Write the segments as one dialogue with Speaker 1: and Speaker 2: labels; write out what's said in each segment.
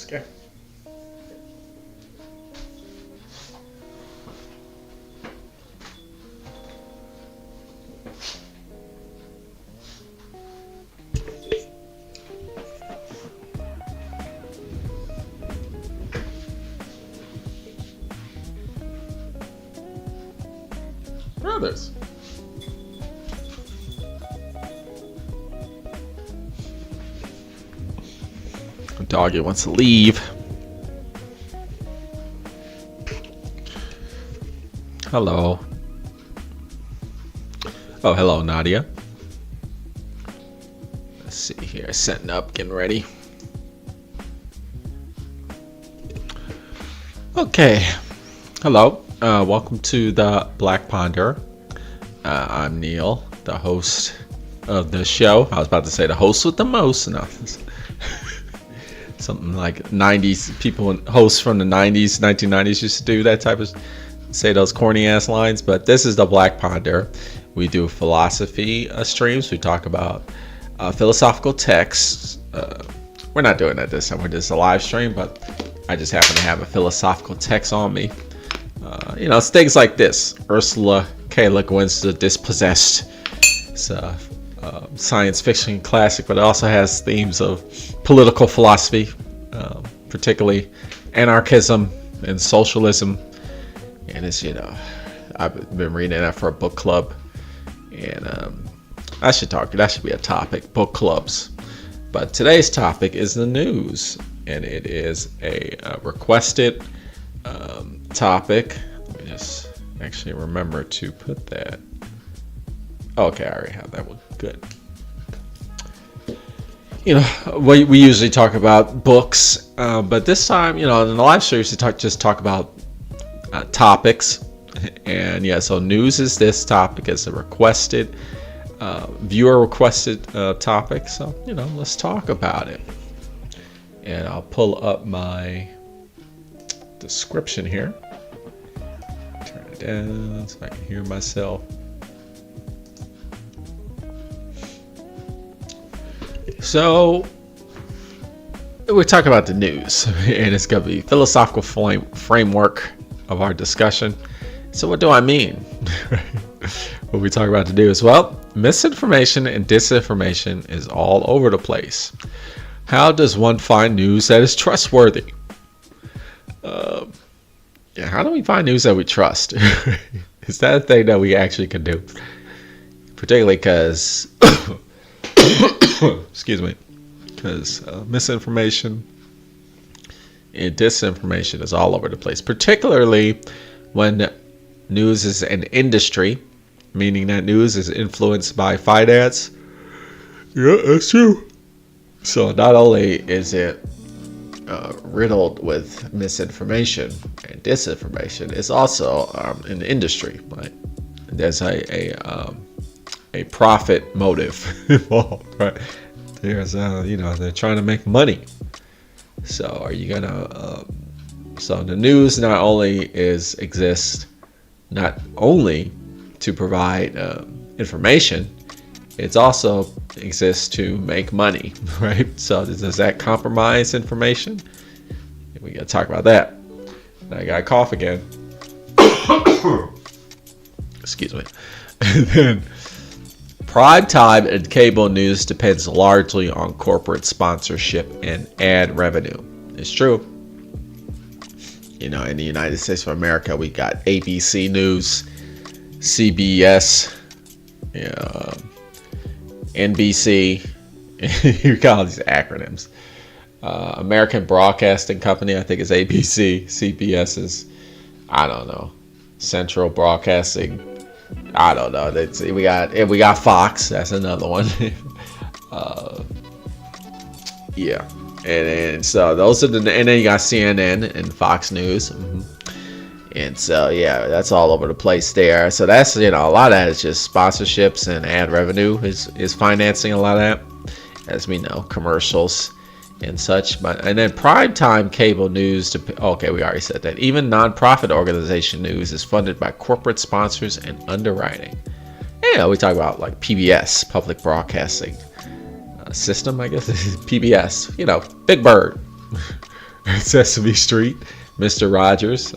Speaker 1: Okay.
Speaker 2: Brothers. Doggy wants to leave. Hello. Oh, hello, Nadia. Let's see here. Setting up, getting ready. Okay. Hello. Welcome to the Black Ponderer. I'm Neil, the host of the show. I was about to say the host with the most. No. Something like 90s people, hosts from the 90s, 1990s used to do that type of, say those corny ass lines. But this is the Black Ponderer. We do philosophy streams. We talk about philosophical texts. We're not doing that this time. We're just a live stream, but I just happen to have a philosophical text on me. It's things like this. Ursula K. Le Guin's The Dispossessed. It's a science fiction classic, but it also has themes of political philosophy, particularly anarchism and socialism. And it's, I've been reading that for a book club. And that should be a topic, book clubs. But today's topic is the news. And it is a requested topic. Let me just actually remember to put that. Okay, I already have that one. Good. We usually talk about books, but this time, in the live series, we talk about topics. And yeah, so news is this topic. It's a requested, viewer requested topic. So, let's talk about it. And I'll pull up my description here. Turn it down so I can hear myself. So, we're talking about the news, and it's going to be philosophical framework of our discussion. So what do I mean when we talk about the news? Well, misinformation and disinformation is all over the place. How does one find news that is trustworthy? How do we find news that we trust? Is that a thing that we actually can do? Particularly because... excuse me, because misinformation and disinformation is all over the place, particularly when news is an industry, meaning that news is influenced by finance. Yeah, that's true. So not only is it riddled with misinformation and disinformation, it's also an industry. Right? There's a profit motive involved, right? There's, they're trying to make money. So are you gonna? So the news not only exists not only to provide information, it's also exists to make money, right? So does that compromise information? We gotta talk about that. I got a cough again. Excuse me. And then prime time and cable news depends largely on corporate sponsorship and ad revenue. It's true. In the United States of America, we got ABC News, CBS, NBC. You got all these acronyms. American Broadcasting Company, I think is ABC. CBS is, I don't know, Central Broadcasting. I don't know. We got Fox. That's another one. Yeah, and so those are and then you got CNN and Fox News, and so yeah, that's all over the place there. So that's a lot of that is just sponsorships and ad revenue is financing a lot of that, as we know, commercials and such. And then primetime cable news, okay, we already said that. Even nonprofit organization news is funded by corporate sponsors and underwriting. Yeah, we talk about like PBS, Public Broadcasting System, I guess. PBS, Big Bird. Sesame Street, Mr. Rogers.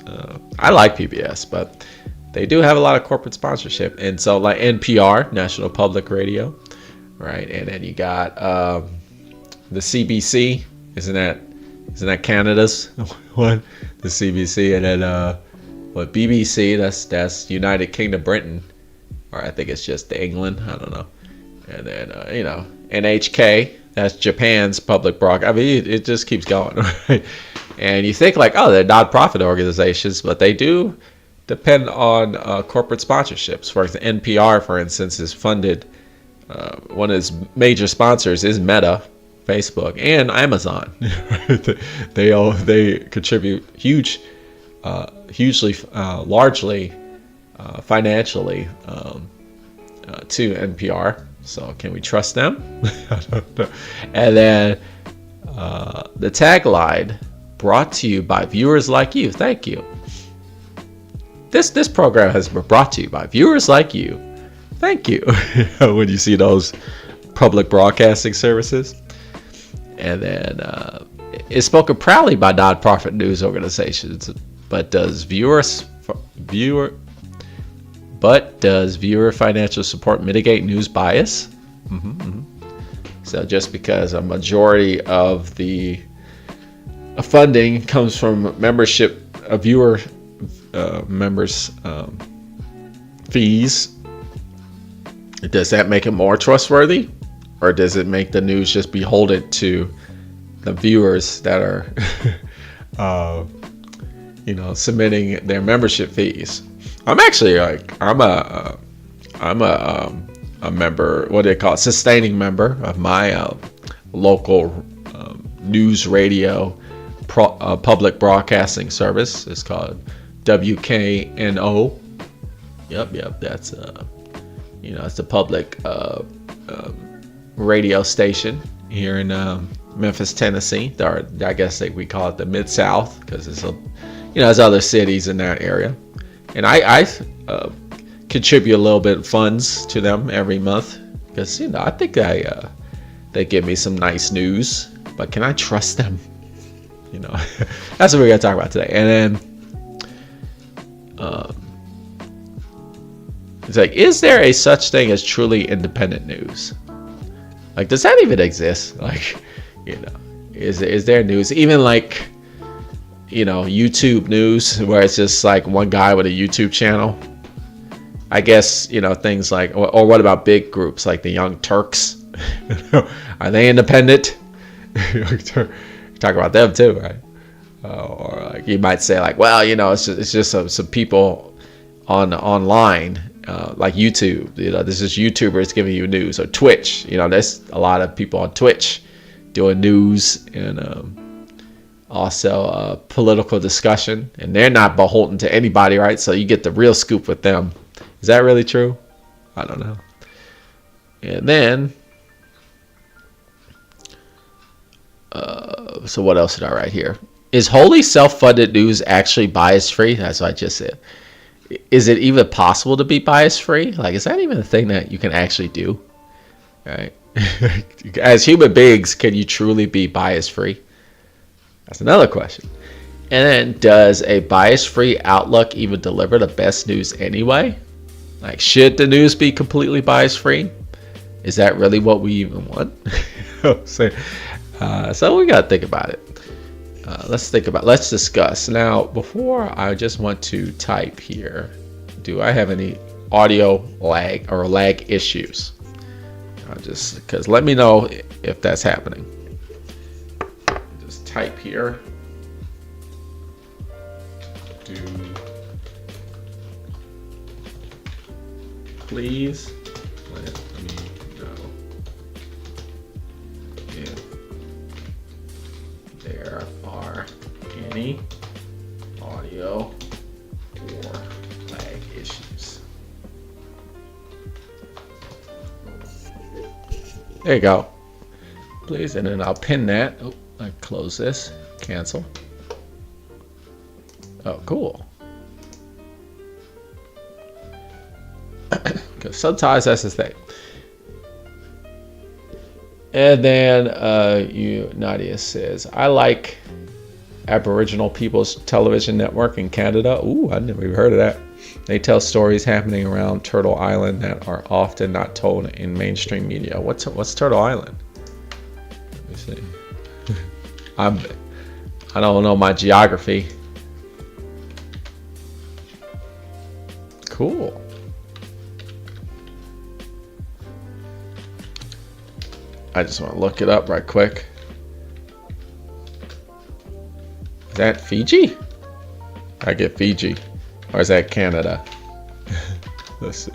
Speaker 2: I like PBS, but they do have a lot of corporate sponsorship. And so like NPR, National Public Radio, right? And then you got the CBC. Isn't that Canada's one? The CBC. And then what, BBC, that's United Kingdom, Britain. Or I think it's just England. I don't know. And then, NHK, that's Japan's public broadcast. I mean, it just keeps going, right? And you think like, oh, they're nonprofit organizations, but they do depend on corporate sponsorships. For example, NPR, for instance, is funded. One of its major sponsors is Meta, Facebook, and Amazon. They contribute hugely, largely, financially to NPR. So can we trust them? I don't know. And then the tagline, brought to you by viewers like you. Thank you. This program has been brought to you by viewers like you. Thank you. When you see those public broadcasting services. And then it's spoken proudly by nonprofit news organizations. But does viewer financial support mitigate news bias? So just because a majority of the funding comes from membership, viewer members' fees, does that make it more trustworthy? Or does it make the news just beholden to the viewers that are submitting their membership fees? I'm actually I'm a member, what do they call it, sustaining member of my local news radio public broadcasting service. It's called WKNO. Yep, that's it's a public radio station here in Memphis, Tennessee. I guess we call it the Mid-South because there's other cities in that area. And I contribute a little bit of funds to them every month because I think they give me some nice news, but can I trust them? That's what we're gonna talk about today. And then it's like, is there a such thing as truly independent news? Like, does that even exist? Like, is there news even like YouTube news where it's just like one guy with a YouTube channel? I guess things like, or what about big groups like the Young Turks? Are they independent? Talk about them too, right? Or like you might say like, well, it's just some people online, like YouTube. This is YouTubers giving you news, or Twitch. There's a lot of people on Twitch doing news and also political discussion, and they're not beholden to anybody, right? So you get the real scoop with them. Is that really true? I don't know. And then, so what else did I write here? Is wholly self-funded news actually bias-free? That's what I just said. Is it even possible to be bias-free? Like, is that even a thing that you can actually do? Right? As human beings, can you truly be bias-free? That's another question. And then, does a bias-free outlook even deliver the best news anyway? Like, should the news be completely bias-free? Is that really what we even want? So we got to think about it. Let's discuss. Now, before I just want to type here, do I have any audio lag or lag issues? Because let me know if that's happening. Just type here. Please let me know if there are any audio or lag issues. There you go. Please, and then I'll pin that. Oh, I close this. Cancel. Oh, cool. Because sometimes that's the thing. And then Nadia says, I like Aboriginal People's Television Network in Canada. Ooh, I never even heard of that. They tell stories happening around Turtle Island that are often not told in mainstream media. What's Turtle Island? Let me see. I don't know my geography. Cool. I just want to look it up right quick. Is that Fiji? I get Fiji. Or is that Canada? Let's see.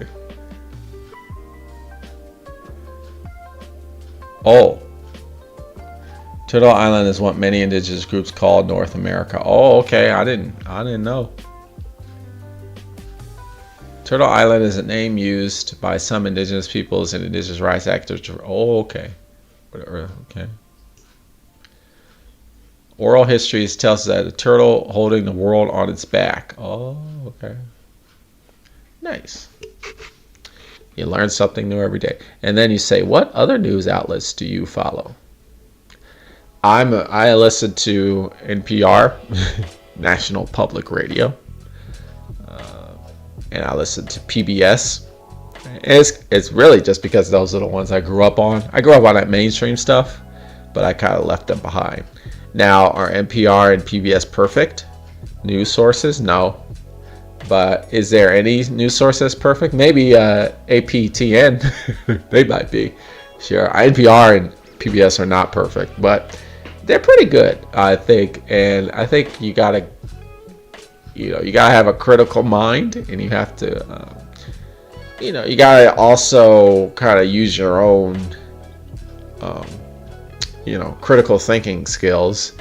Speaker 2: Oh. Turtle Island is what many indigenous groups call North America. Oh, okay. I didn't know. Turtle Island is a name used by some indigenous peoples and indigenous rights activists. Oh, okay. Okay. Oral histories tells us that a turtle holding the world on its back. Oh, okay. Nice. You learn something new every day. And then you say, what other news outlets do you follow? I listen to NPR, National Public Radio. And I listen to PBS. It's really just because those are the ones I grew up on. I grew up on that mainstream stuff, but I kind of left them behind. Now, are NPR and PBS perfect news sources? No. But is there any news source that's perfect? Maybe APTN. They might be. Sure. NPR and PBS are not perfect, but they're pretty good, I think. And I think you gotta have a critical mind, and you have to, you gotta also kind of use your own, critical thinking skills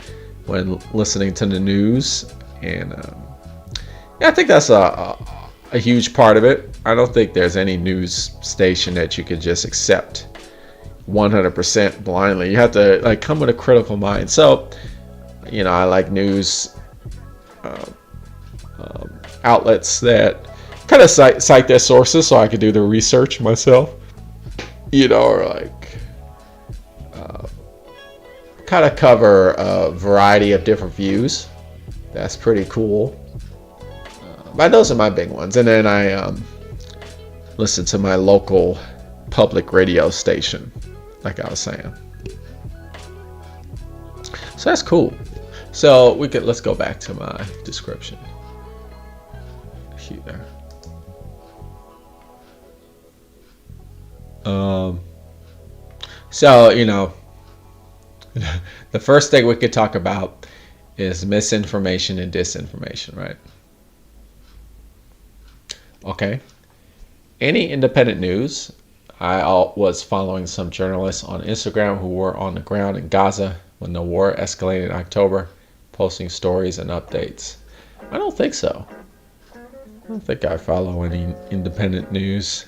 Speaker 2: when listening to the news. And I think that's a huge part of it. I don't think there's any news station that you could just accept 100% blindly. You have to come with a critical mind. So, I like news outlets that kind of cite their sources so I could do the research myself. Or kind of cover a variety of different views. That's pretty cool. But those are my big ones. And then I listen to my local public radio station, like I was saying. So that's cool. So let's go back to my description here. The first thing we could talk about is misinformation and disinformation, right? Okay. Any independent news. I was following some journalists on Instagram who were on the ground in Gaza when the war escalated in October, posting stories and updates. I don't think so. I don't think I follow any independent news.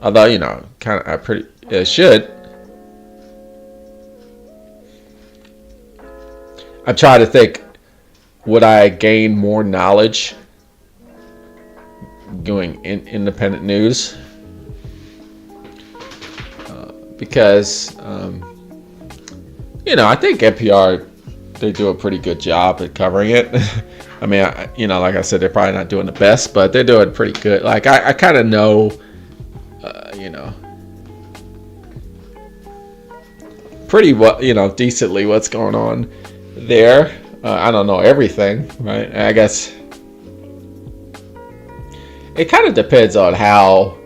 Speaker 2: Although, I should. I'm trying to think, would I gain more knowledge doing independent news? Because, I think NPR, they do a pretty good job at covering it. I mean, like I said, they're probably not doing the best, but they're doing pretty good. Like, I kind of know, pretty well, decently what's going on there. I don't know everything, right? I guess it kind of depends on how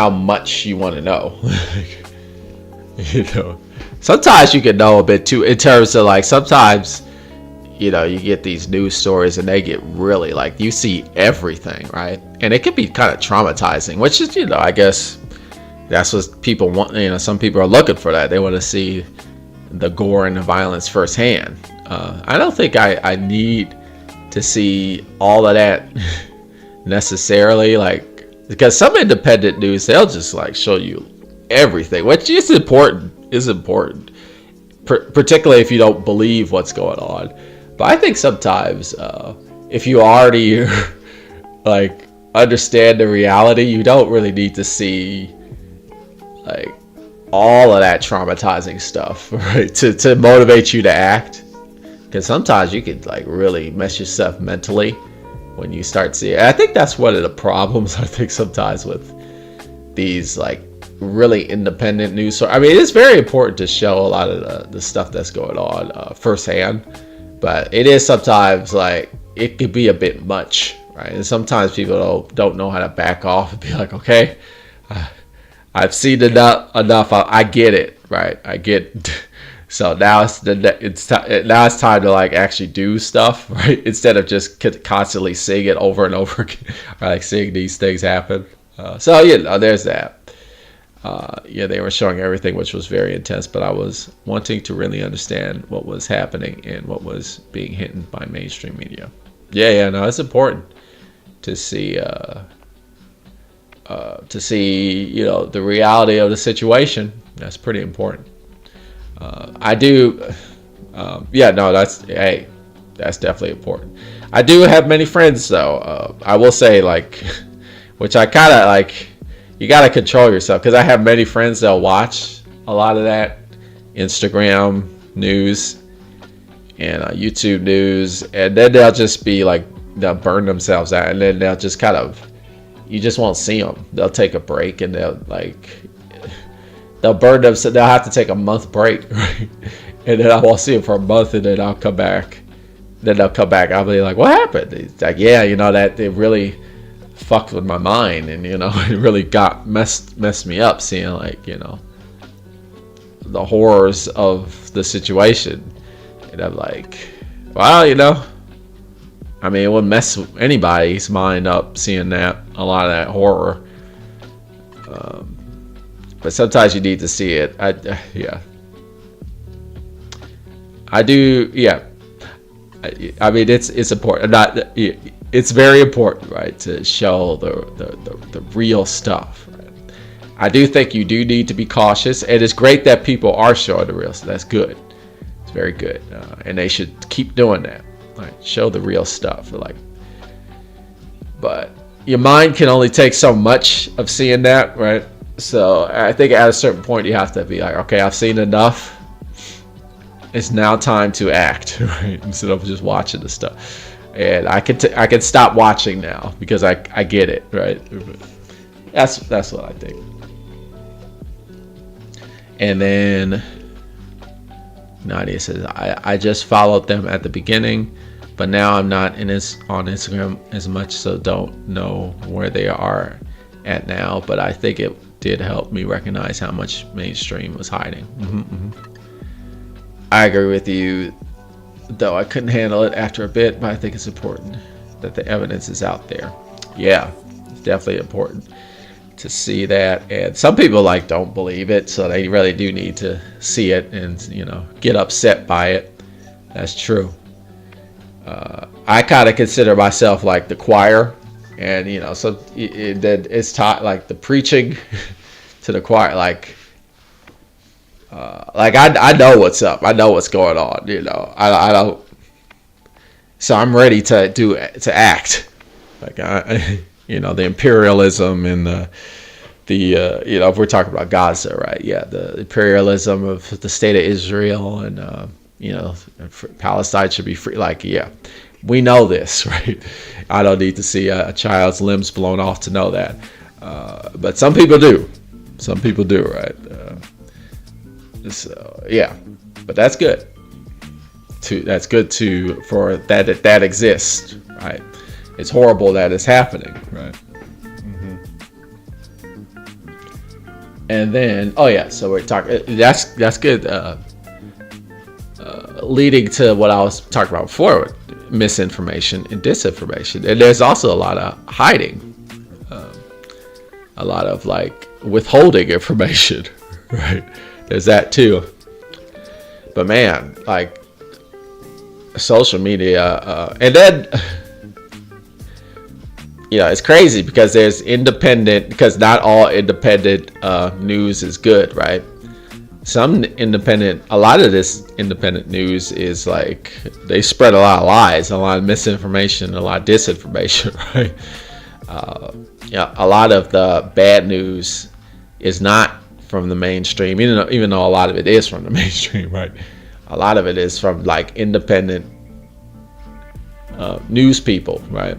Speaker 2: much you want to know. Sometimes you can know a bit too, in terms of sometimes you get these news stories and they get really you see everything, right? And it can be kind of traumatizing, which is I guess that's what people want. Some people are looking for that. They want to see the gore and the violence firsthand. I don't think I need to see all of that necessarily, because some independent news, they'll just show you everything, which is important. Particularly if you don't believe what's going on. But I think sometimes if you already understand the reality, you don't really need to see all of that traumatizing stuff, right? To motivate you to act. because sometimes you could like really mess yourself mentally when you start seeing. I think that's one of the problems I think sometimes with these like really independent news. I mean, it's very important to show a lot of the stuff that's going on firsthand, but it is sometimes like it could be a bit much, right? And sometimes people don't know how to back off and be like, okay, I've seen enough. I get it, right? I get. So now it's time to like actually do stuff, right? Instead of just constantly seeing it over and over again, or like seeing these things happen. So there's that. They were showing everything, which was very intense. But I was wanting to really understand what was happening and what was being hidden by mainstream media. No, it's important to see the reality of the situation. That's pretty important. That's definitely important. I do have many friends though. I will say like, which I kind of like, you got to control yourself, because I have many friends that'll watch a lot of that Instagram news and YouTube news, and then they'll just be like, they'll burn themselves out, and then they'll just kind of, you just won't see them. They'll take a break and they'll burn them, so they'll have to take a month break, right? And then I won't see them for a month, and then I'll come back. Then they'll come back. I'll be like, "What happened?" It's like, that it really fucked with my mind, and it really messed me up seeing like the horrors of the situation. And I'm like, wow, I mean, it would mess anybody's mind up seeing that, a lot of that horror. But sometimes you need to see it. I do. Yeah. I mean, it's important. It's very important, right, to show the real stuff. Right? I do think you do need to be cautious, and it's great that people are showing the real stuff. That's good. It's very good, and they should keep doing that. Right? Show the real stuff. But your mind can only take so much of seeing that, right? So I think at a certain point you have to be like, okay, I've seen enough. It's now time to act, right? Instead of just watching the stuff. And I can stop watching now because I get it, right? That's what I think. And then Nadia says, I just followed them at the beginning, but now I'm not on Instagram as much, so don't know where they are at now. But I think it did help me recognize how much mainstream was hiding. I agree with you, though I couldn't handle it after a bit, but I think it's important that the evidence is out there. Yeah, it's definitely important to see that. And some people don't believe it, so they really do need to see it and get upset by it. That's true. I kind of consider myself like the choir, and so it's taught like the preaching to the choir, I know what's up. I know what's going on. I don't. So I'm ready to act. The imperialism and the if we're talking about Gaza, right? Yeah, the imperialism of the state of Israel and Palestine should be free. We know this, right? I don't need to see a child's limbs blown off to know that. But some people do. Some people do, right? So but that's good. That's good for that exists, right? It's horrible that it's happening, right? And then so we're talking. That's good. Leading to what I was talking about before, misinformation and disinformation, and there's also a lot of hiding, a lot of withholding information, right? There's that too. But man, social media, and then it's crazy because there's independent, because not all independent news is good, right? A lot of this independent news is they spread a lot of lies, a lot of misinformation, a lot of disinformation, right? A lot of the bad news is not from the mainstream, even though a lot of it is from the mainstream, right? a lot of it is from like independent news people, right?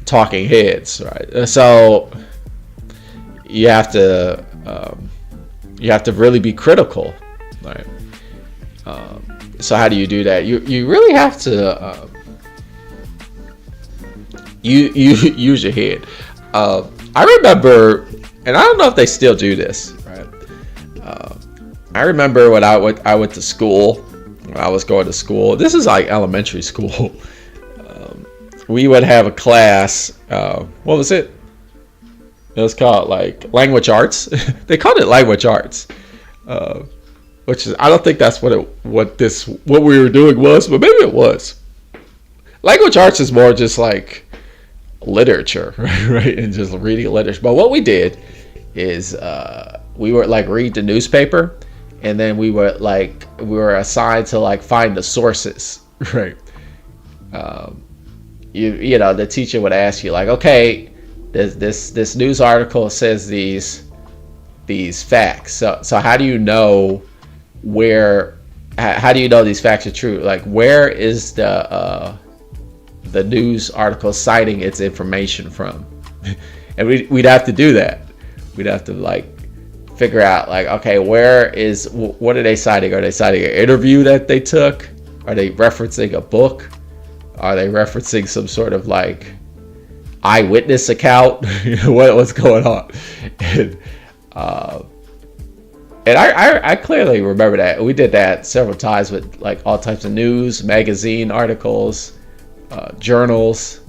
Speaker 2: Talking heads, right? So you have to really be critical, right? So how do you do that? You really have to you use your head. I remember, and I don't know if they still do this, right? I remember when I went to school. When I was going to school, this is like elementary school. We would have a class. What was it? It was called like language arts. They called it language arts, which is, I don't think that's what we were doing was, but maybe it was. Language arts is more just like literature, right? And just reading literature. But what we did is we would like read the newspaper, and then we were assigned to like find the sources, right? You know, the teacher would ask you like, okay, this news article says these facts. So how do you know how do you know these facts are true? Like, where is the news article citing its information from? And we'd have to do that. We'd have to like figure out like, okay, what are they citing? Are they citing an interview that they took? Are they referencing a book? Are they referencing some sort of like eyewitness account? What's going on? And I clearly remember that. We did that several times with like all types of news, magazine articles, journals.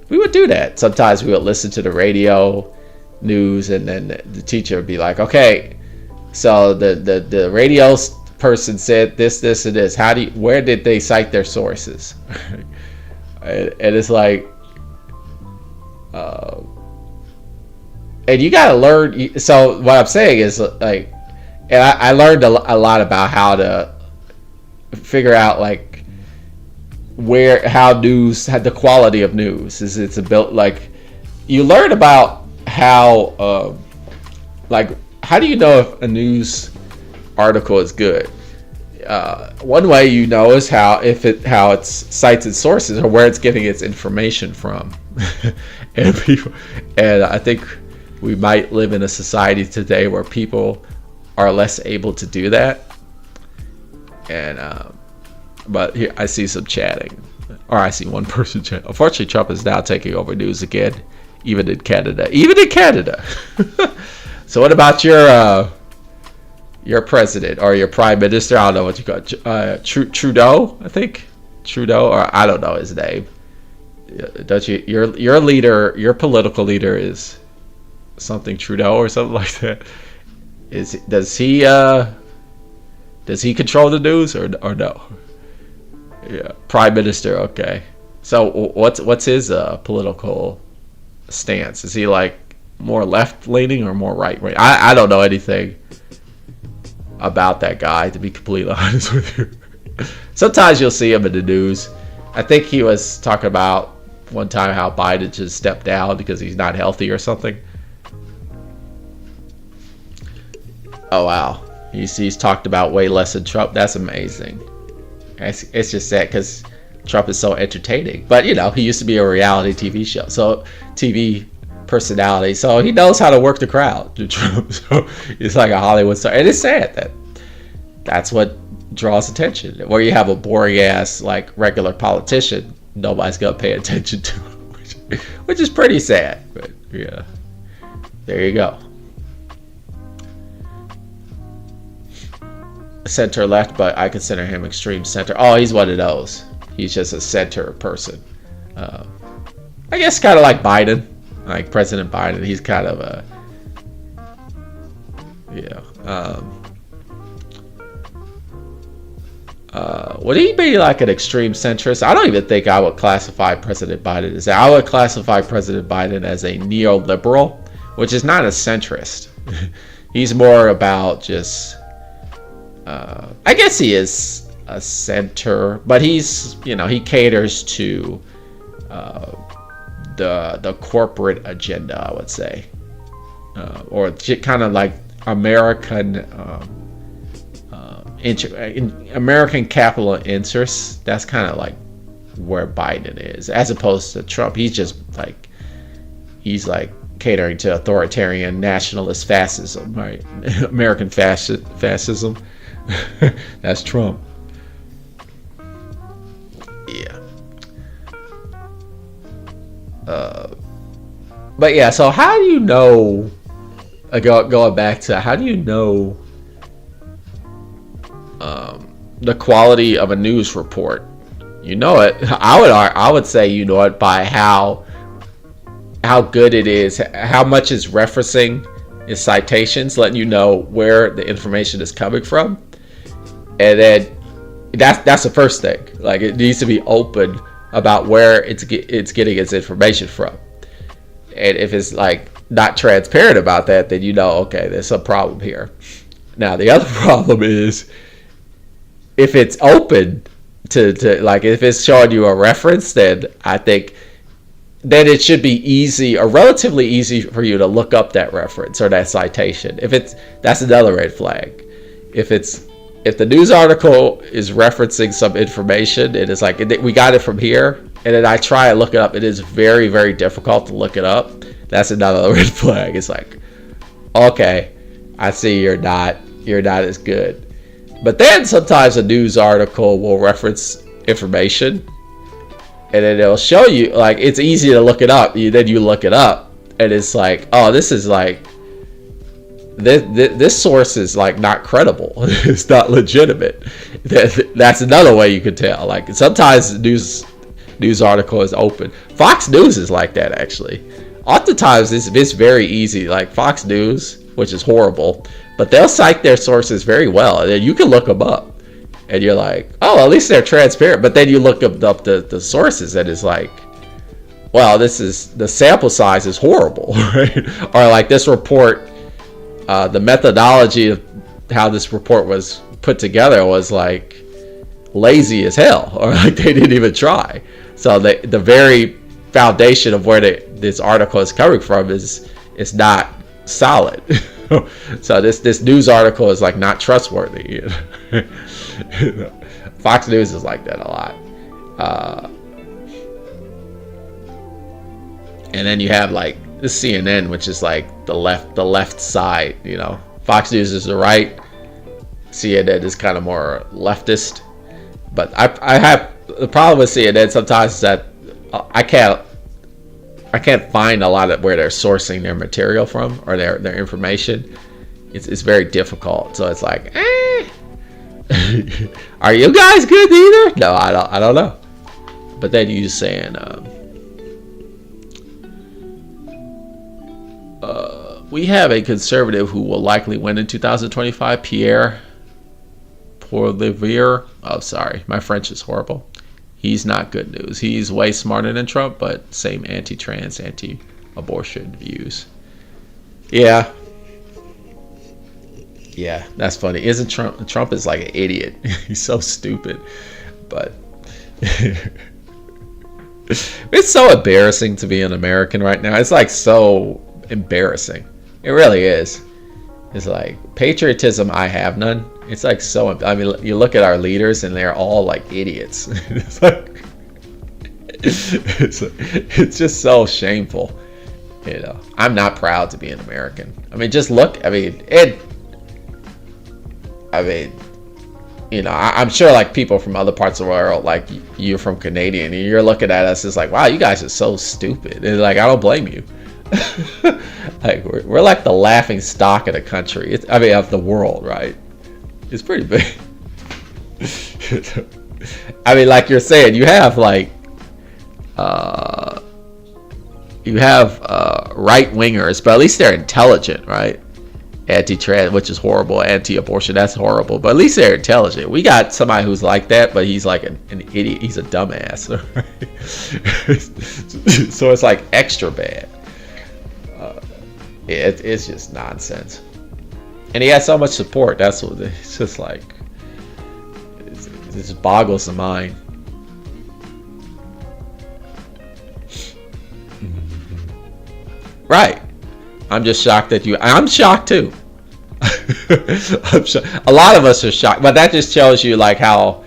Speaker 2: We would do that. Sometimes we would listen to the radio news, and then the teacher would be like, okay, so the radio person said this, and this. Where did they cite their sources? And it's like, and you gotta learn. So what I'm saying is like, and I learned a lot about how to figure out like how news had the quality of news is. It's about like, you learn about how like, how do you know if a news article is good? One way you know is how it cites its sources, or where it's getting its information from. and I think we might live in a society today where people are less able to do that. And but here I see some chatting, or I see one person chatting. Unfortunately, Trump is now taking over news again, even in Canada. So what about your president or your prime minister? I don't know what you call Trudeau, I think. Trudeau, or I don't know his name. Don't you? Your leader, your political leader is something Trudeau or something like that. Does he control the news or no? Yeah, prime minister. Okay. So what's his political stance? Is he like more left leaning or more right wing? I don't know anything about that guy, to be completely honest with you. Sometimes you'll see him in the news. I think he was talking about one time how Biden just stepped down because he's not healthy or something. Oh wow, he's talked about way less than Trump. That's amazing. It's just sad because Trump is so entertaining. But you know, he used to be a reality TV personality, so he knows how to work the crowd. Trump, so he's like a Hollywood star, and it's sad that's what draws attention. Where you have a boring ass like regular politician, nobody's gonna pay attention to, which is pretty sad. But yeah, there you go. Center left, but I consider him extreme center. Oh, he's one of those. He's just a center person. I guess kind of like Biden, like President Biden. He's kind of a would he be like an extreme centrist? I don't even think I would classify President Biden as that. I would classify President Biden as a neoliberal, which is not a centrist. He's more about just I guess he is a center, but he's, he caters to the corporate agenda, I would say, or kind of like American American capital interests. That's kind of like where Biden is, as opposed to Trump. He's like catering to authoritarian nationalist fascism, right? American fascism. That's Trump. Yeah. But yeah, so how do you know? Going back to how do you know the quality of a news report? You know it. I would say you know it by how good it is, how much it's referencing its citations, letting you know where the information is coming from, and then that's the first thing. Like, it needs to be open about where it's getting its information from. And if it's like not transparent about that, then you know, okay, there's some problem here. Now the other problem is if it's open to like, if it's showing you a reference, then I think then it should be easy or relatively easy for you to look up that reference or that citation. That's another red flag. If the news article is referencing some information and it's like, we got it from here, and then I try and look it up, it is very, very difficult to look it up. That's another red flag. It's like, okay, I see you're not as good. But then sometimes a news article will reference information, and then it'll show you, like, it's easy to look it up. Then you look it up, and it's like, oh, this is like, this source is like not credible. It's not legitimate. That's another way you could tell. Like, sometimes news article is open. Fox News is like that, actually. Oftentimes it's very easy. Like, Fox News, which is horrible, but they'll cite their sources very well, and then you can look them up, and you're like, oh, at least they're transparent. But then you look up the sources, and it's like, well, the sample size is horrible, right? Or like this report, the methodology of how this report was put together was like lazy as hell, or like they didn't even try. So the very foundation of where this article is coming from is not solid. So this news article is like not trustworthy. Fox News is like that a lot. And then you have like the CNN, which is like the left side. Fox News is the right. CNN is kind of more leftist. But I have the problem with CNN sometimes is that I can't find a lot of where they're sourcing their material from, or their information. It's very difficult. So it's like, are you guys good either? No, I don't know. But then you saying, we have a conservative who will likely win in 2025, Pierre Poilievre. Oh, sorry, my French is horrible. He's not good news. He's way smarter than Trump, but same anti-trans, anti-abortion views. Yeah, that's funny. Isn't Trump? Trump is like an idiot. He's so stupid. But it's so embarrassing to be an American right now. It's like so embarrassing. It really is. It's like patriotism, I have none. It's like so. I mean, you look at our leaders and they're all like idiots. It's just so shameful. I'm not proud to be an American. I mean, just look. I'm sure like people from other parts of the world, like you're from Canadian, and you're looking at us, it's like, wow, you guys are so stupid. And like, I don't blame you. Like we're like the laughing stock of the country. Of the world, right? It's pretty big. I mean, like you're saying, you have like right wingers, but at least they're intelligent, right? Anti-trans, which is horrible. Anti-abortion, that's horrible. But at least they're intelligent. We got somebody who's like that, but he's like an idiot. He's a dumbass. So it's like extra bad. It's just nonsense. And he has so much support. That's what it's just like. It just boggles the mind. Right. I'm just shocked that I'm shocked too. I'm sure a lot of us are shocked, but that just tells you like how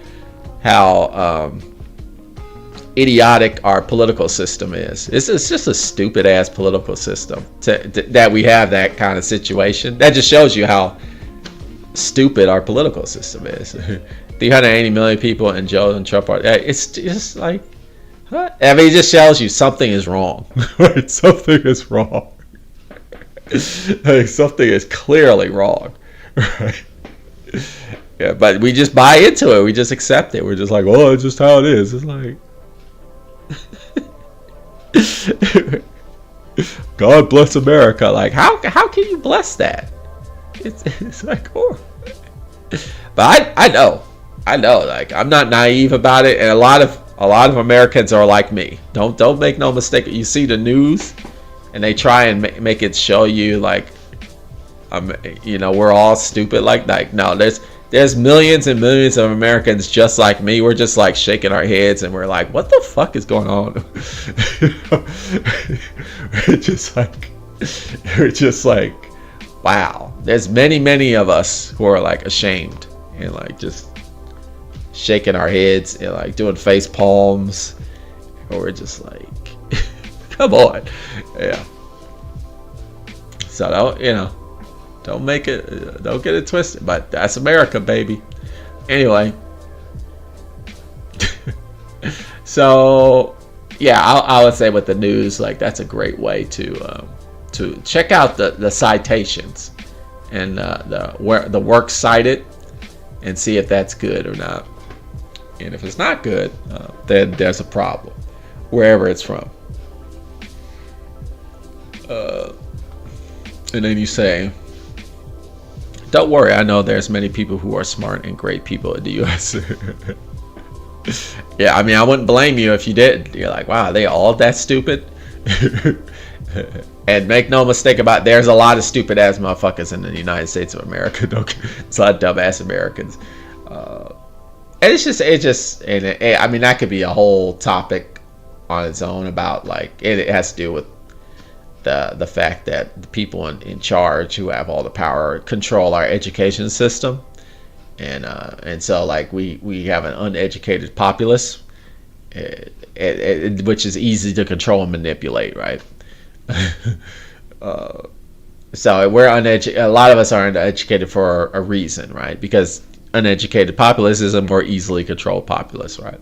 Speaker 2: idiotic our political system is. It's just a stupid ass political system that we have that kind of situation. That just shows you how stupid our political system is. 380 million people and Joe and Trump are. It's just like, huh? I mean, it just shows you something is wrong. Right? Something is wrong. Like, something is clearly wrong. Right? Yeah, but we just buy into it. We just accept it. We're just like, oh, it's just how it is. It's like, God bless America. Like, how can you bless that? It's like, oh. But I know. Like, I'm not naive about it, and a lot of Americans are like me. Don't make no mistake. You see the news, and they try and make it show you like, we're all stupid. Like no, there's millions and millions of Americans just like me. We're just like shaking our heads and we're like, what the fuck is going on? we're just like, wow. There's many of us who are like ashamed and like just shaking our heads and like doing face palms. Or we're just like, come on. Yeah. So don't make it, don't get it twisted, but that's America, baby. Anyway, so yeah, I would say with the news, like, that's a great way to check out the citations and the work cited and see if that's good or not. And if it's not good, then there's a problem wherever it's from. And then you say, don't worry, I know there's many people who are smart and great people in the U.S. Yeah, I mean, I wouldn't blame you if you did. You're like, wow, are they all that stupid? And make no mistake about it, there's a lot of stupid ass motherfuckers in the United States of America. It's a lot of dumb ass Americans. And I mean, that could be a whole topic on its own about, like, it has to do with the fact that the people in charge who have all the power control our education system, and so like we have an uneducated populace, which is easy to control and manipulate, right? So we're uneducated. A lot of us are uneducated for a reason, right? Because uneducated populace is a more easily controlled populace, right?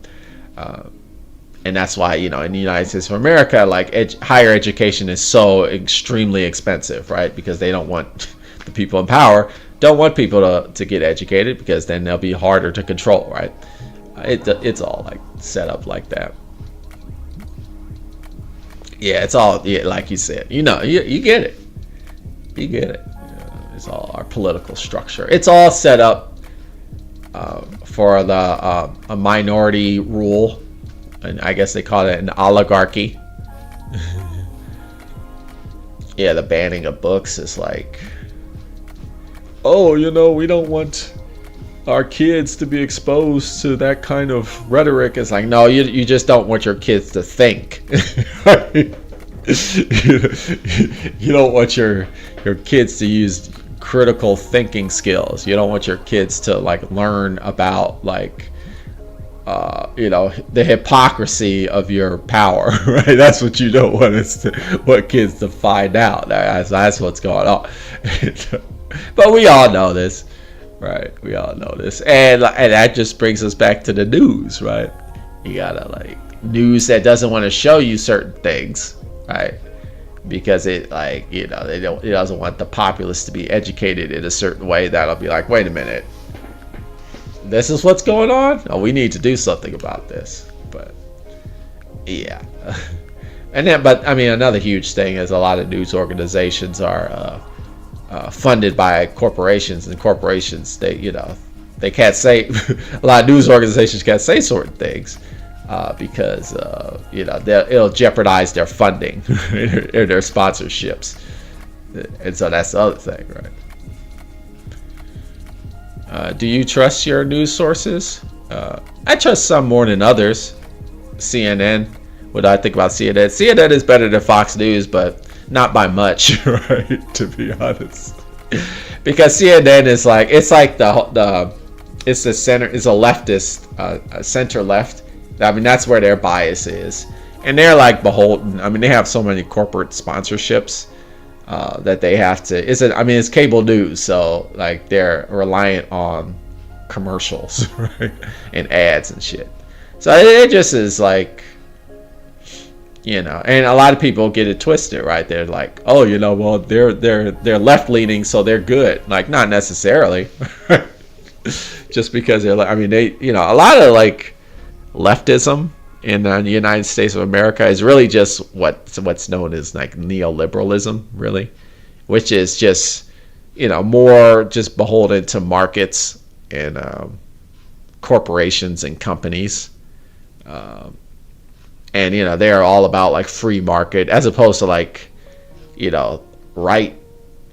Speaker 2: And that's why, in the United States of America, like higher education is so extremely expensive, right? Because they don't want the people in power don't want people to get educated, because then they'll be harder to control, right? It's all like set up like that. Yeah, it's all, yeah, like you said. You get it. You get it. It's all our political structure. It's all set up for a minority rule. And I guess they call it an oligarchy. Yeah, the banning of books is like, oh, we don't want our kids to be exposed to that kind of rhetoric. It's like, no, you just don't want your kids to think. You don't want your kids to use critical thinking skills. You don't want your kids to like learn about like the hypocrisy of your power, right? That's what you don't want kids to find out. That's what's going on. But we all know this, right? We all know this, and that just brings us back to the news, right? You gotta like news that doesn't want to show you certain things, right? Because it doesn't want the populace to be educated in a certain way that'll be like, wait a minute, this is what's going on? Oh, we need to do something about this. But yeah. But I mean, another huge thing is a lot of news organizations are funded by corporations, and corporations, they can't say a lot of news organizations can't say certain things because it'll jeopardize their funding or their sponsorships, and so that's the other thing, right? Do you trust your news sources? I trust some more than others. CNN. What do I think about CNN? CNN is better than Fox News, but not by much, right? To be honest. because CNN is like, it's like it's the center, it's a leftist, center left. I mean, that's where their bias is, and they're like beholden. I mean, they have so many corporate sponsorships that they have to. It's cable news, so like they're reliant on commercials, right, and ads and shit. So it just is like, and a lot of people get it twisted, right? They're like, oh, well, they're left leaning, so they're good. Like, not necessarily. Just because they're like, I mean, they, a lot of like leftism in the United States of America is really just what's known as like neoliberalism, really, which is just, more just beholden to markets and corporations and companies. And they're all about like free market, as opposed to like, right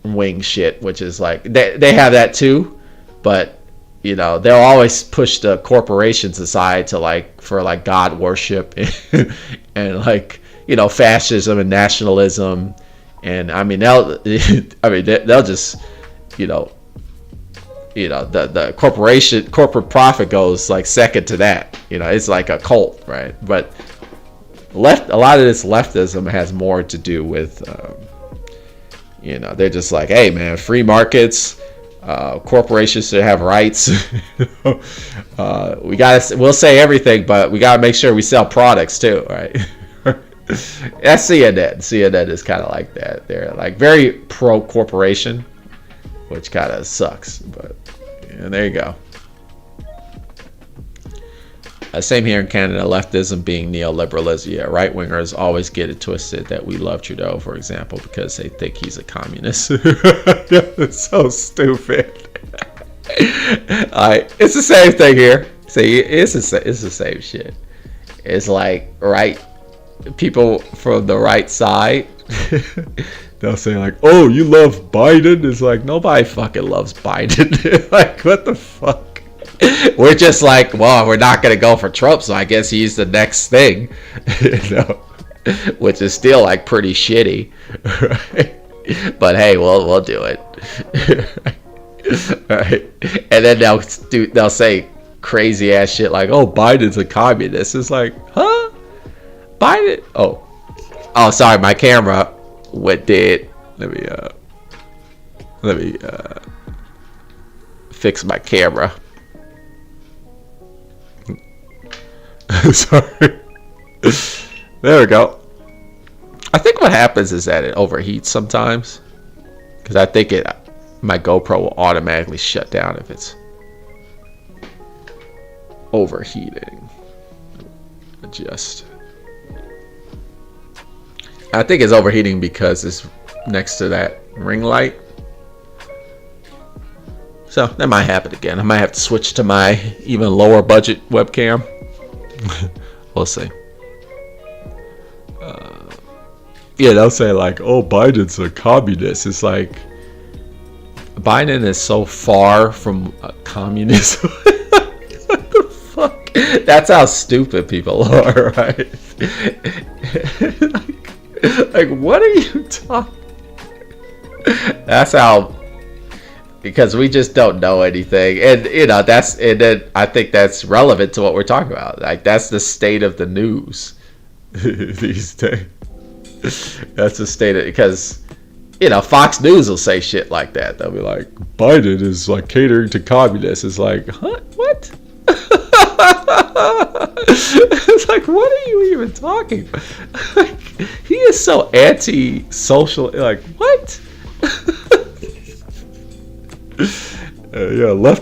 Speaker 2: wing shit, which is like they have that too, but they'll always push the corporations aside to for God worship and like fascism and nationalism, and I mean they'll just the corporate profit goes like second to that. It's like a cult, right? But a lot of this leftism has more to do with they're just like, hey man, free markets, corporations should have rights. We'll say everything, but we gotta make sure we sell products too, right? That's CNN. CNN is kind of like that. They're like very pro corporation, which kind of sucks, but there you go. Same here in Canada, leftism being neoliberalism. Yeah, right-wingers always get it twisted that we love Trudeau, for example, because they think he's a communist. It's so stupid. It's the same thing here. See, it's the same shit. It's like, people from the right side, they'll say like, oh, you love Biden? It's like, nobody fucking loves Biden. Like, what the fuck? We're just like, well, we're not going to go for Trump, so I guess he's the next thing, which is still like pretty shitty, right? But hey, we'll do it. Right? And then they'll say crazy ass shit like, oh, Biden's a communist. It's like, huh? Biden? Oh, sorry, my camera went dead. Let me fix my camera. Sorry. There we go. I think what happens is that it overheats sometimes, because I think my GoPro will automatically shut down if it's overheating. Adjust. I think it's overheating because it's next to that ring light. So that might happen again. I might have to switch to my even lower budget webcam. We'll see. They'll say like, oh, Biden's a communist. It's like, Biden is so far from communism. What the fuck? That's how stupid people are, right? like, what are you talking? That's how, because we just don't know anything, and then I think that's relevant to what we're talking about. Like, that's the state of the news these days. That's the state of, because Fox News will say shit like that. They'll be like, Biden is like catering to communists. It's like, huh? What? It's like, what are you even talking about? Like, he is so anti-social. Like, what?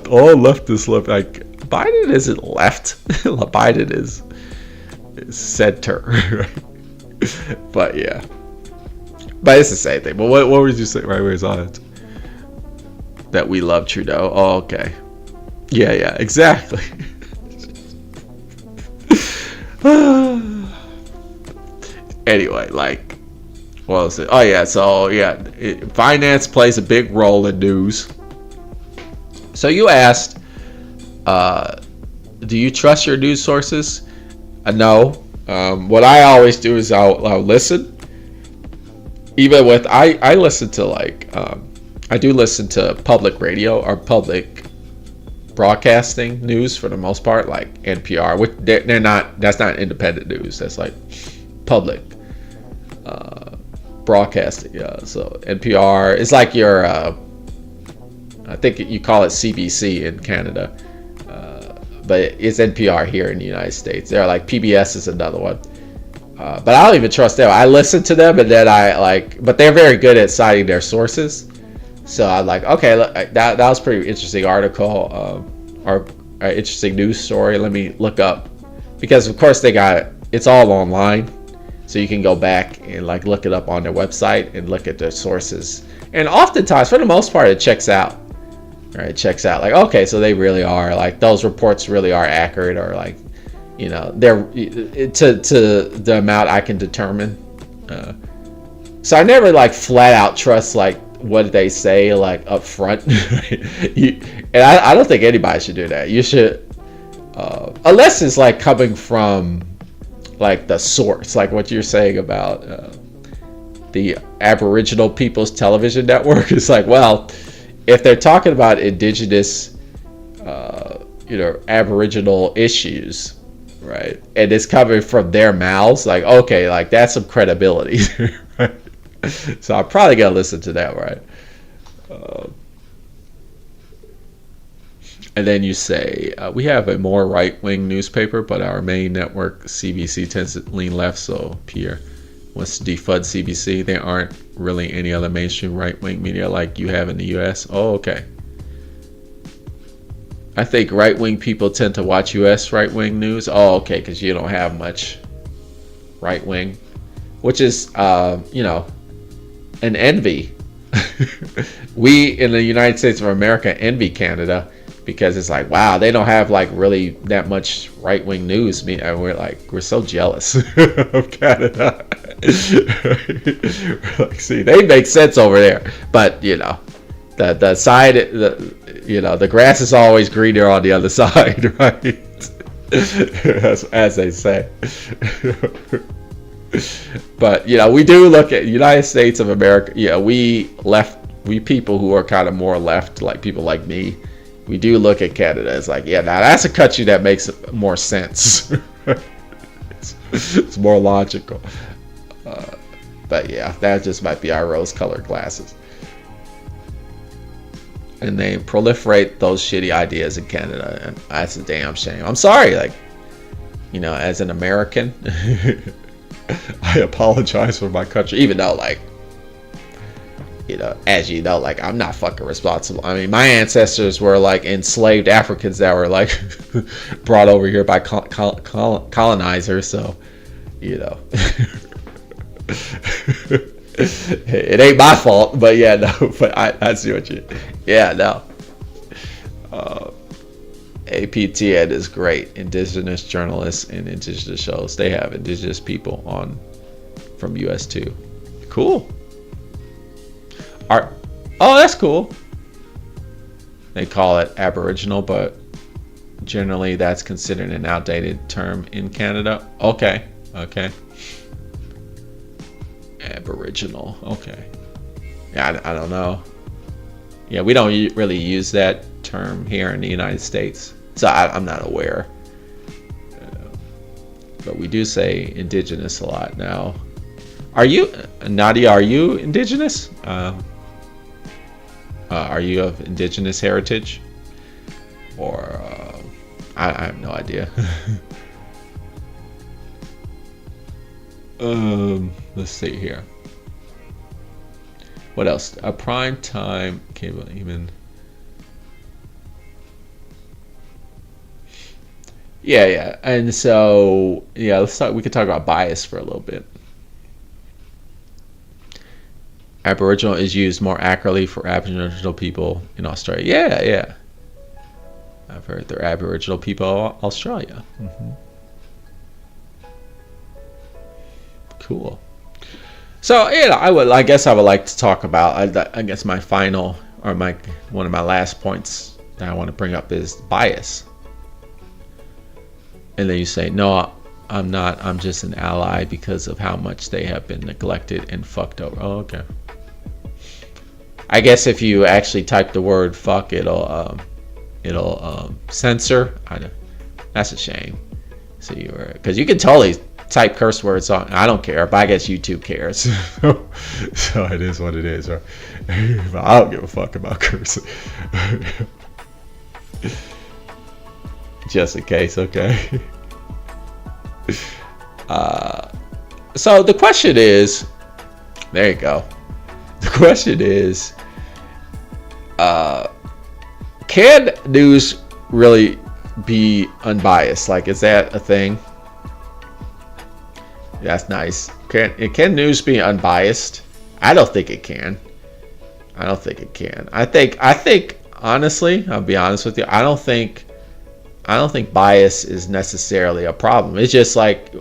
Speaker 2: All leftists left. Like, Biden isn't left. Biden is center. Right? But yeah, but it's the same thing. But what would you say? Right, where's on it? That we love Trudeau. Oh, okay. Yeah, exactly. Anyway, like, what was it? Oh yeah, so yeah, finance plays a big role in news. So you asked, do you trust your news sources? No. What I always do is I'll listen. Even with I listen to like I do listen to public radio or public broadcasting news for the most part, like NPR. Which they're not. That's not independent news. That's like public broadcasting. Yeah. So NPR is like your. I think you call it CBC in Canada, but it's NPR here in the United States. They're like PBS is another one. But I don't even trust them. I listen to them, and then but they're very good at citing their sources. So I'm like, okay, look, that was a pretty interesting article, or interesting news story. Let me look up, because of course it's all online, so you can go back and like look it up on their website and look at their sources. And oftentimes, for the most part, it checks out. Right, it checks out like, okay, so they really are like those reports really are accurate, or like, they're to the amount I can determine. So I never like flat out trust like what they say like up front. And I don't think anybody should do that. You should, unless it's like coming from like the source, like what you're saying about the Aboriginal People's Television Network. It's like, well, if they're talking about indigenous, Aboriginal issues, right, and it's coming from their mouths, like, okay, like that's some credibility. Right? So I'm probably gonna listen to that, right? And then you say, we have a more right-wing newspaper, but our main network, CBC, tends to lean left, so Pierre wants to defund CBC. There aren't really any other mainstream right-wing media like you have in the US. Oh, okay. I think right-wing people tend to watch US right-wing news. Oh, okay, because you don't have much right-wing, which is, an envy. We in the United States of America envy Canada, because it's like, wow, they don't have like really that much right-wing news. We're so jealous of Canada. Like, see, they make sense over there, but the side, the grass is always greener on the other side, right? as they say. But we do look at United States of America. We people who are kind of more left, like people like me, we do look at Canada as like, now that's a country that makes more sense. It's more logical. But that just might be our rose-colored glasses. And they proliferate those shitty ideas in Canada, and that's a damn shame. I'm sorry, as an American, I apologize for my country, even though, as I'm not fucking responsible. I mean, my ancestors were enslaved Africans that were brought over here by colonizers, so it ain't my fault, but but I see what you. APTN is great. Indigenous journalists and indigenous shows. They have indigenous people on from US too. Cool. That's cool. They call it Aboriginal, but generally that's considered an outdated term in Canada. Okay. Aboriginal. Okay. Yeah, I don't know. Yeah, we don't really use that term here in the United States, so I'm not aware. But we do say indigenous a lot now. Are you, Nadia? Are you indigenous? Are you of indigenous heritage? Or I have no idea. Let's see here. What else? A prime time cable even. Yeah. And so let's talk. We could talk about bias for a little bit. Aboriginal is used more accurately for Aboriginal people in Australia. Yeah. I've heard they're Aboriginal people in Australia. Mm-hmm. Cool. So I guess I would like to talk about. I guess my final or one of my last points that I want to bring up is bias. And then you say, no, I'm not. I'm just an ally because of how much they have been neglected and fucked over. Oh, okay. I guess if you actually type the word fuck, it'll censor. That's a shame. So because you can totally type curse words on. I don't care, but I guess YouTube cares. So it is what it is. Right? But I don't give a fuck about cursing. Just in case, okay. So the question is, there you go. The question is, can news really be unbiased? Like, is that a thing? That's nice. Can news be unbiased? I don't think it can. I think honestly, I'll be honest with you. I don't think bias is necessarily a problem. It's just like,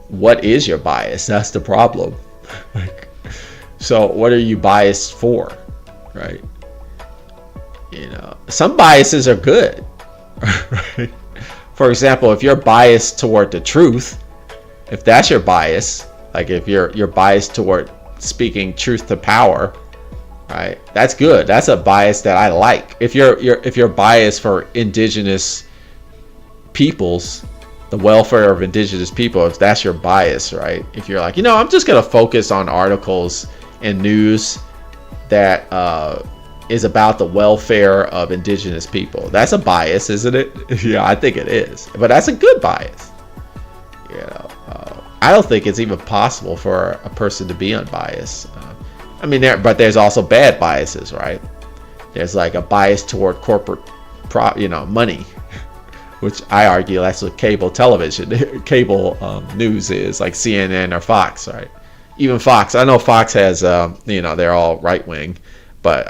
Speaker 2: what is your bias? That's the problem. Like, so what are you biased for, right? Some biases are good. Right? For example, if you're biased toward the truth, if that's your bias, like if you're biased toward speaking truth to power, right? That's good. That's a bias that I like. If you're biased for indigenous peoples, the welfare of indigenous people, if that's your bias, right? If you're like, I'm just gonna focus on articles and news that is about the welfare of indigenous people, that's a bias, isn't it? Yeah, I think it is. But that's a good bias. I don't think it's even possible for a person to be unbiased. But there's also bad biases, right? There's like a bias toward corporate, money, which I argue that's what cable television, cable news is, like CNN or Fox, right? Even Fox. I know Fox has, they're all right wing, but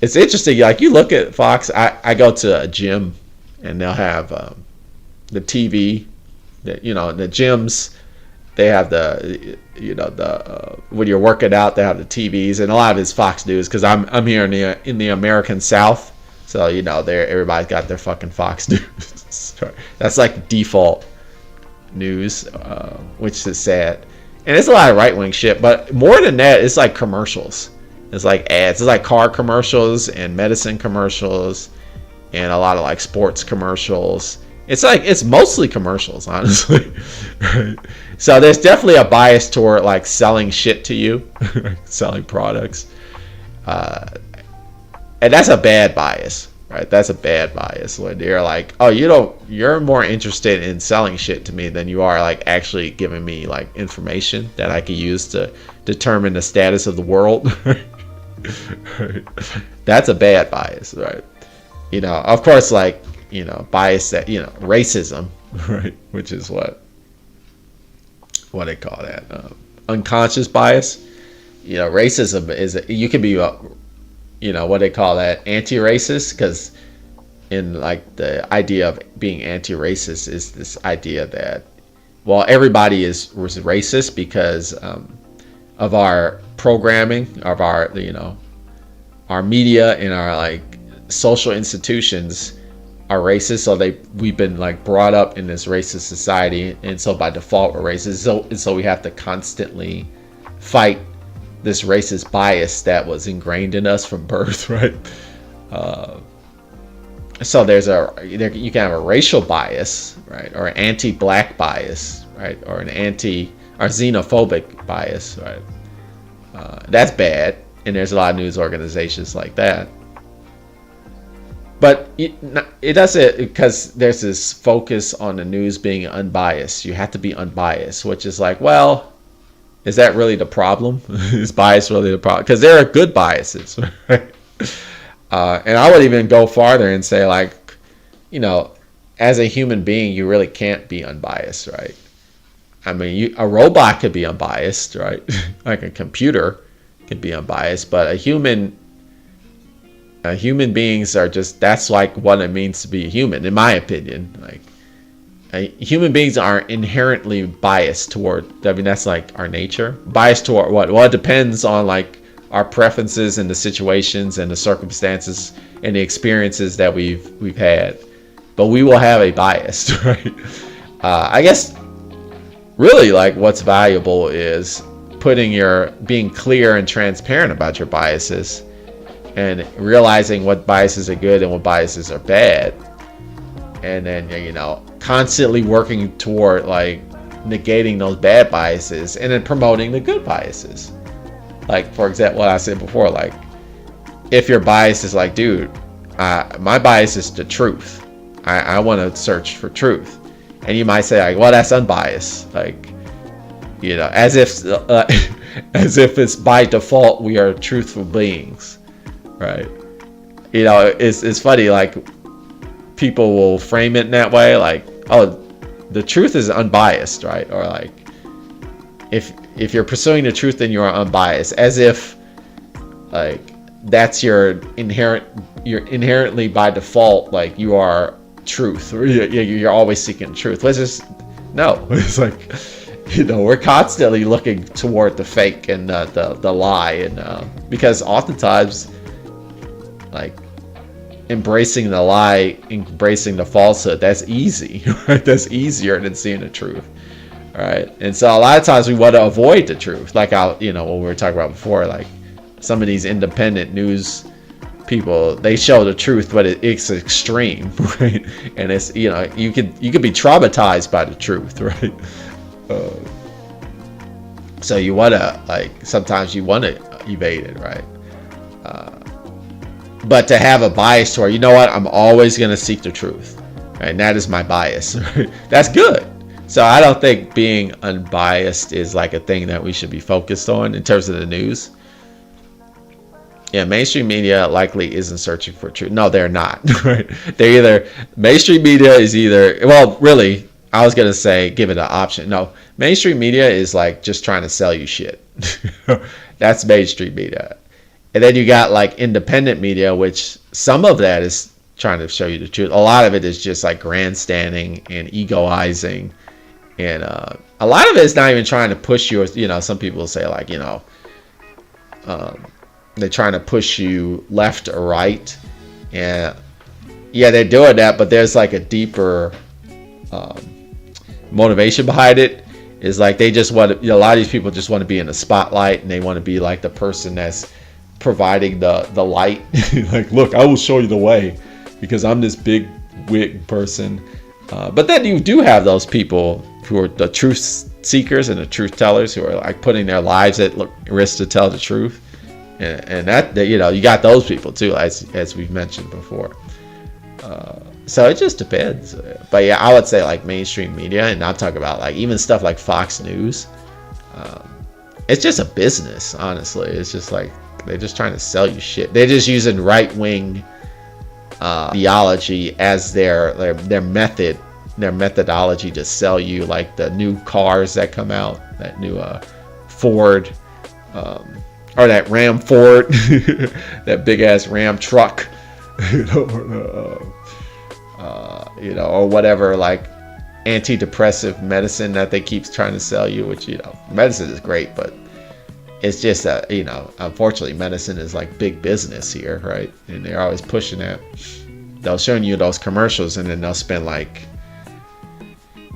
Speaker 2: it's interesting. Like you look at Fox. I go to a gym, and they'll have the TV. The gyms, they have the when you're working out, they have the TVs, and a lot of it's Fox News because I'm here in the American South, so everybody's got their fucking Fox News. That's like default news, which is sad, and it's a lot of right wing shit. But more than that, it's like commercials. It's like ads. It's like car commercials and medicine commercials, and a lot of like sports commercials. It's mostly commercials, honestly. Right? So there's definitely a bias toward like selling shit to you, selling products, and that's a bad bias, right? That's a bad bias when you're like, oh, you're more interested in selling shit to me than you are like actually giving me like information that I can use to determine the status of the world. Right? That's a bad bias, right? Of course, like. Bias that, racism, right? Which is what they call that, unconscious bias. Racism is, you can be, what they call that, anti-racist, because in like the idea of being anti-racist is this idea that, well, everybody was racist because of our programming, of our, our media and our like social institutions are racist, so we've been like brought up in this racist society, and so by default we're racist. So we have to constantly fight this racist bias that was ingrained in us from birth, right? So you can have a racial bias, right, or an anti-black bias, right, or an xenophobic bias, right? That's bad, and there's a lot of news organizations like that. But it doesn't, because there's this focus on the news being unbiased. You have to be unbiased, which is like, well, is that really the problem? Is bias really the problem? Because there are good biases, right? And I would even go farther and say, like, as a human being, you really can't be unbiased, right? A robot could be unbiased, right? Like a computer could be unbiased, but human beings are just, that's like what it means to be a human, in my opinion. Like, human beings are inherently biased toward, that's like our nature. Biased toward what? Well, it depends on like our preferences and the situations and the circumstances and the experiences that we've had. But we will have a bias, right? I guess really like what's valuable is being clear and transparent about your biases, and realizing what biases are good and what biases are bad, and then constantly working toward like negating those bad biases and then promoting the good biases. Like, for example, what I said before, like if your bias is like, dude, my bias is the truth, I want to search for truth, and you might say like, well, that's unbiased, like as if it's by default we are truthful beings, right? It's funny, like people will frame it in that way, like, oh, the truth is unbiased, right? Or like, if you're pursuing the truth, then you are unbiased, as if like that's your inherently by default, like you are truth, or you're always seeking truth. Which is no, it's like we're constantly looking toward the fake and the lie, and because oftentimes like embracing the lie, embracing the falsehood, that's easy, right? That's easier than seeing the truth, right? And so a lot of times we want to avoid the truth, like what we were talking about before, like some of these independent news people, they show the truth, but it's extreme, right? And it's you could be traumatized by the truth, right? So you want to, like, sometimes you want to evade it, right? But to have a bias toward, I'm always going to seek the truth, right? And that is my bias, right? That's good. So I don't think being unbiased is like a thing that we should be focused on in terms of the news. Yeah, mainstream media likely isn't searching for truth. No, they're not, right? Mainstream media is well, really, I was going to say give it an option. No, mainstream media is like just trying to sell you shit. That's mainstream media. And then you got like independent media, which some of that is trying to show you the truth. A lot of it is just like grandstanding and egoizing. And a lot of it is not even trying to push you. Some people say like, they're trying to push you left or right. And yeah, they're doing that, but there's like a deeper motivation behind it. Is like they just want to, a lot of these people just want to be in the spotlight, and they want to be like the person that's providing the light. Like, look, I will show you the way because I'm this big wig person. But then you do have those people who are the truth seekers and the truth tellers, who are like putting their lives at risk to tell the truth. And that you got those people too, as we've mentioned before. So it just depends. But yeah, I would say like mainstream media, and I'm talking about like even stuff like Fox News. It's just a business, honestly. It's just like they're just trying to sell you shit. They're just using right-wing theology as their methodology to sell you like the new cars that come out, that new Ford, or that Ram Ford, that big ass Ram truck, or whatever, like antidepressive medicine that they keep trying to sell you, which medicine is great, but it's just unfortunately medicine is like big business here, right? And they're always pushing that. They'll show you those commercials, and then they'll spend like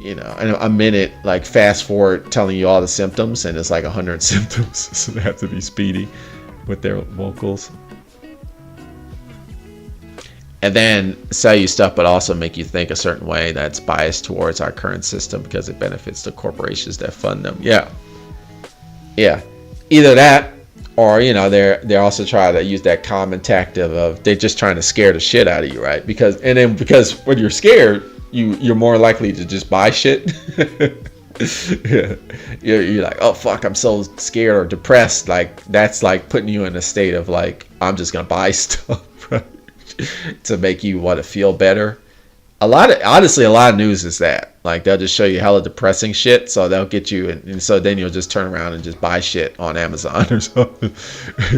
Speaker 2: a minute, like fast forward, telling you all the symptoms, and it's like 100 symptoms, so they have to be speedy with their vocals. And then sell you stuff, but also make you think a certain way that's biased towards our current system because it benefits the corporations that fund them. Yeah. Either that, or they're also trying to use that common tactic of they're just trying to scare the shit out of you, right? Because when you're scared, you're more likely to just buy shit. Yeah. You're like, oh fuck, I'm so scared or depressed. Like that's like putting you in a state of like, I'm just gonna buy stuff, right? To make you want to feel better. A lot of news is that, like, they'll just show you hella depressing shit, so they'll get you, and so then you'll just turn around and just buy shit on Amazon or something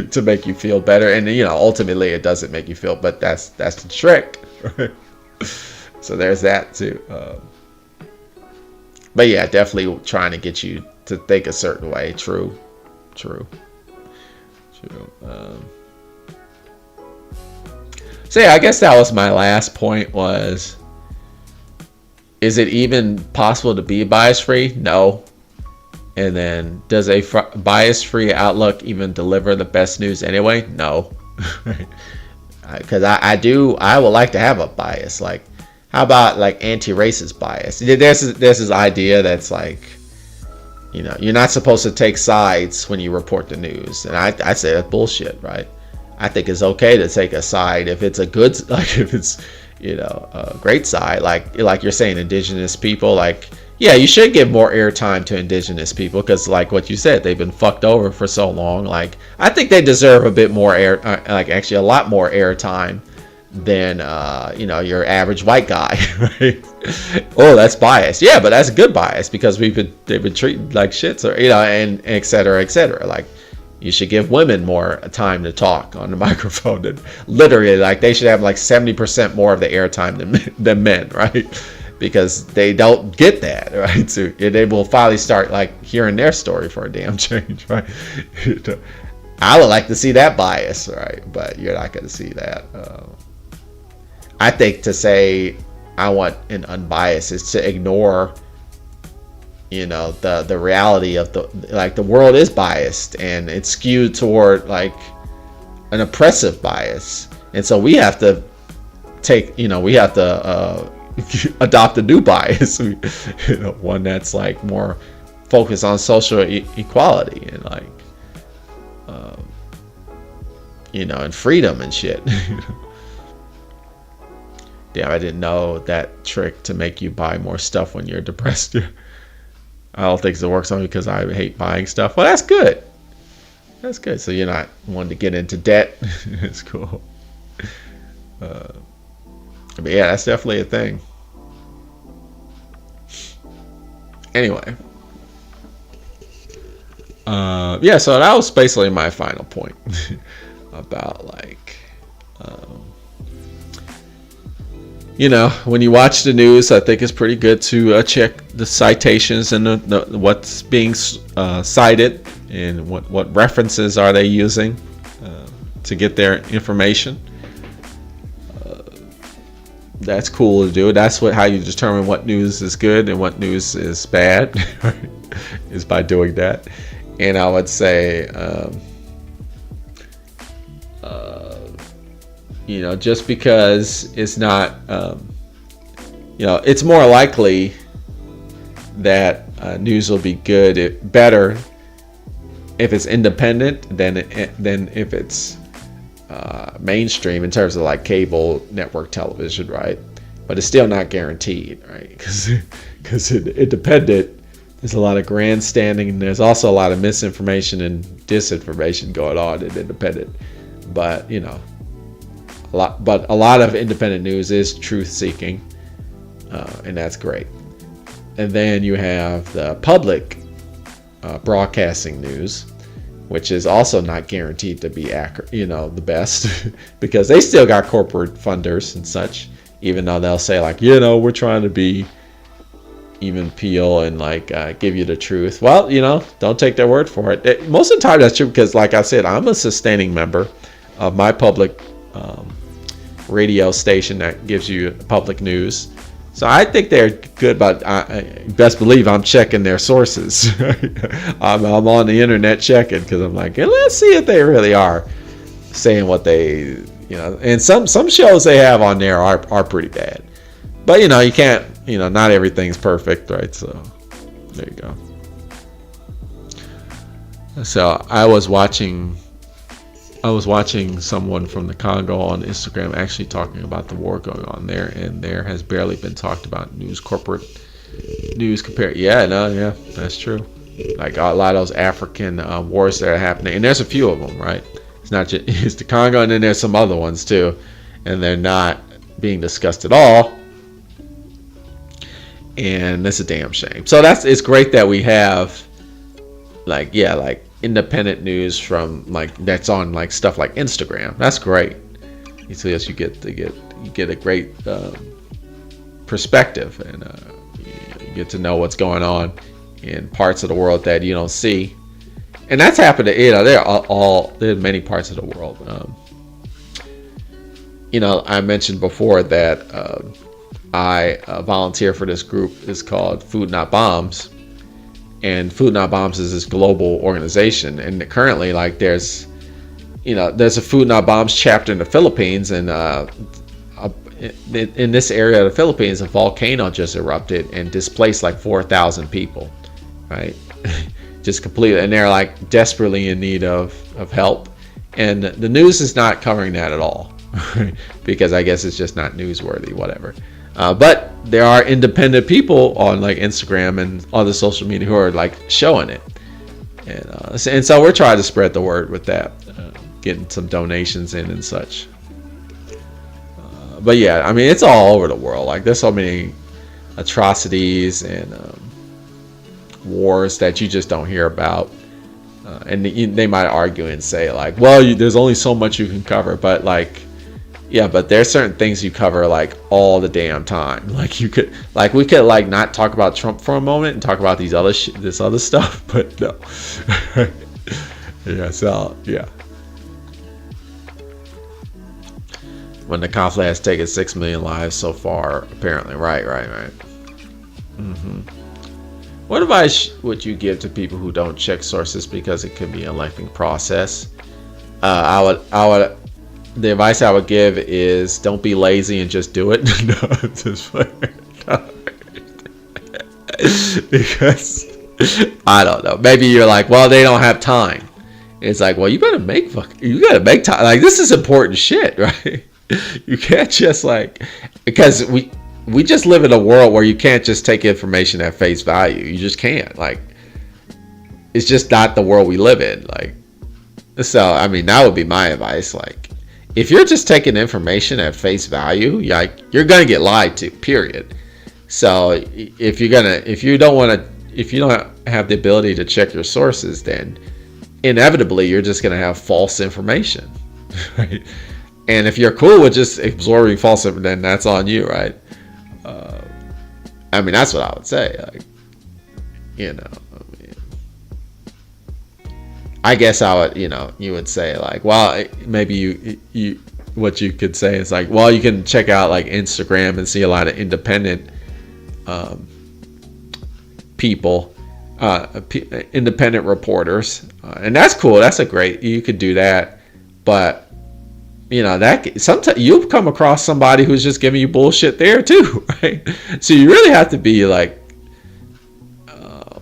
Speaker 2: to make you feel better. And ultimately it doesn't make you feel, but that's the trick, right? So there's that too. But yeah, definitely trying to get you to think a certain way. True. So yeah, I guess that was my last point. Is it even possible to be bias free? No. And then, does a bias-free outlook even deliver the best news anyway? No. Because I would like to have a bias. Like, how about like anti-racist bias? There's this idea that's like, you're not supposed to take sides when you report the news, and I say that's bullshit, right? I think it's okay to take a side if it's a good, like if it's a great side, like you're saying, indigenous people, like, yeah, you should give more airtime to indigenous people because, like what you said, they've been fucked over for so long. Like, I think they deserve a bit more air, like actually a lot more airtime than your average white guy, right? Oh, that's bias. Yeah, but that's good bias because they've been treated like shits, or and et cetera, et cetera. Like, you should give women more time to talk on the microphone. And literally, like, they should have like 70% more of the airtime than men, right? Because they don't get that, right? So they will finally start like hearing their story for a damn change, right? I would like to see that bias, right? But you're not going to see that. I think to say I want an unbiased is to ignore, the reality of the world is biased and it's skewed toward like an oppressive bias, and so we have to adopt a new bias, one that's like more focused on social equality and like, and freedom and shit. Damn, I didn't know that trick to make you buy more stuff when you're depressed. I don't think it works on me because I hate buying stuff. Well, that's good. That's good. So you're not wanting to get into debt. It's cool. But yeah, that's definitely a thing. Anyway. Yeah, so that was basically my final point about like, when you watch the news, I think it's pretty good to check the citations and the what's being cited and what references are they using to get their information. That's cool to do. That's how you determine what news is good and what news is bad, is by doing that. And I would say, just because it's not, it's more likely that news will be better if it's independent than if it's mainstream in terms of like cable network television, right? But it's still not guaranteed, right? Because independent, there's a lot of grandstanding, and there's also a lot of misinformation and disinformation going on in independent. But a lot of independent news is truth seeking, and that's great. And then you have the public broadcasting news, which is also not guaranteed to be accurate, the best, because they still got corporate funders and such, even though they'll say like, we're trying to be even peel and like give you the truth. Well, don't take their word for it. Most of the time that's true, because like I said, I'm a sustaining member of my public radio station that gives you public news. So I think they're good, but best believe I'm checking their sources. I'm on the internet checking, because I'm like, hey, let's see if they really are saying what they, and some shows they have on there are pretty bad. But, you can't, not everything's perfect, right? So there you go. So I was watching someone from the Congo on Instagram actually talking about the war going on there, and there has barely been talked about corporate news compared. Yeah, that's true. Like a lot of those African wars that are happening, and there's a few of them, right? It's not just it's the Congo, and then there's some other ones too, and they're not being discussed at all. And that's a damn shame. So it's great that we have like independent news from like that's on like stuff like Instagram. That's great. So yes, you get a great perspective, and you get to know what's going on in parts of the world that you don't see. And that's happened to there are many parts of the world. I mentioned before that I volunteer for this group. It's called Food Not Bombs, And Food Not Bombs is this global organization, and currently, like, there's a Food Not Bombs chapter in the Philippines, and in this area of the Philippines, a volcano just erupted and displaced like 4,000 people, right? Just completely, and they're like desperately in need of help, and the news is not covering that at all, because I guess it's just not newsworthy, whatever. But there are independent people on like Instagram and other social media who are like showing it, and so we're trying to spread the word with that, getting some donations in and such. But yeah, I mean, it's all over the world. Like, there's so many atrocities and wars that you just don't hear about, and they might argue and say like, well, there's only so much you can cover, but like, yeah, but there's certain things you cover like all the damn time. Like, we could like not talk about Trump for a moment and talk about this other stuff, but no. Yeah, so yeah. When the conflict has taken 6 million lives so far, apparently. Right. What advice would you give to people who don't check sources because it could be a lengthy process? The advice I would give is don't be lazy and just do it. Because I don't know. Maybe you're like, well, they don't have time. It's like, well, you gotta make time. Like, this is important shit, right? You can't just like, because we just live in a world where you can't just take information at face value. You just can't. Like, it's just not the world we live in. Like, so I mean, that would be my advice. Like, if you're just taking information at face value, you're gonna get lied to. Period. So if you don't have the ability to check your sources, then inevitably you're just gonna have false information, right? And if you're cool with just absorbing false information, then that's on you, right? I mean, that's what I would say. Like, I guess I would, you would say like, well, maybe you what you could say is like, well, you can check out like Instagram and see a lot of independent people, independent reporters, and that's cool. You could do that, but that sometimes you'll come across somebody who's just giving you bullshit there too, right? So you really have to be like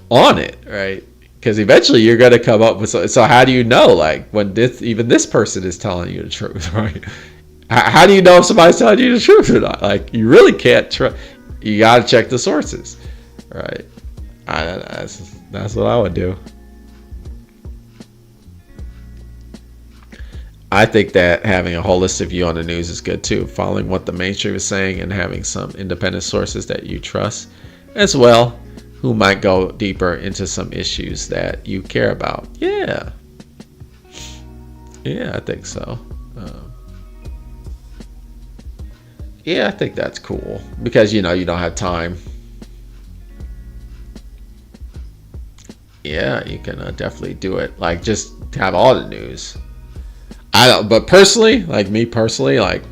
Speaker 2: on it, right? Because eventually you're going to come up with so how do you know like when this person is telling you the truth, right? How do you know if somebody's telling you the truth or not? Like, you really can't trust. You got to check the sources, right? That's what I would do. I think that having a holistic view on the news is good too, following what the mainstream is saying and having some independent sources that you trust as well, who might go deeper into some issues that you care about. Yeah, I think so. I think that's cool because you don't have time. Yeah, you can definitely do it. Like, just have all the news. But personally, like me personally, like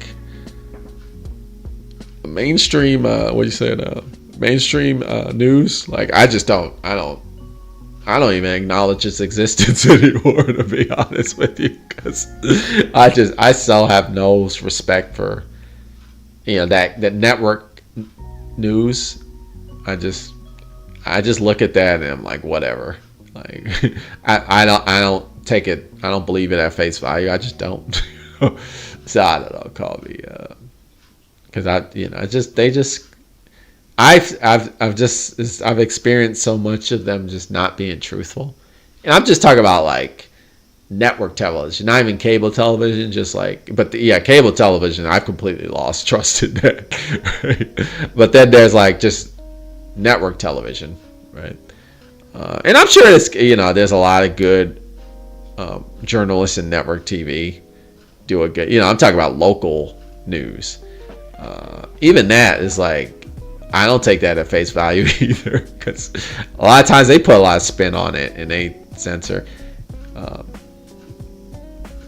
Speaker 2: mainstream, mainstream news, like I don't even acknowledge its existence anymore, to be honest with you, because I still have no respect for that network news. I just look at that and I'm like, whatever. Like, I don't take it. I don't believe it at face value. I just don't. So I don't know. Call me, because I've experienced so much of them just not being truthful, and I'm just talking about like network television, not even cable television. Just like, cable television, I've completely lost trust in that. Right? But then there's like just network television, right? And I'm sure there's a lot of good journalists in network TV do a good. I'm talking about local news. Even that is like, I don't take that at face value either, because a lot of times they put a lot of spin on it and they censor.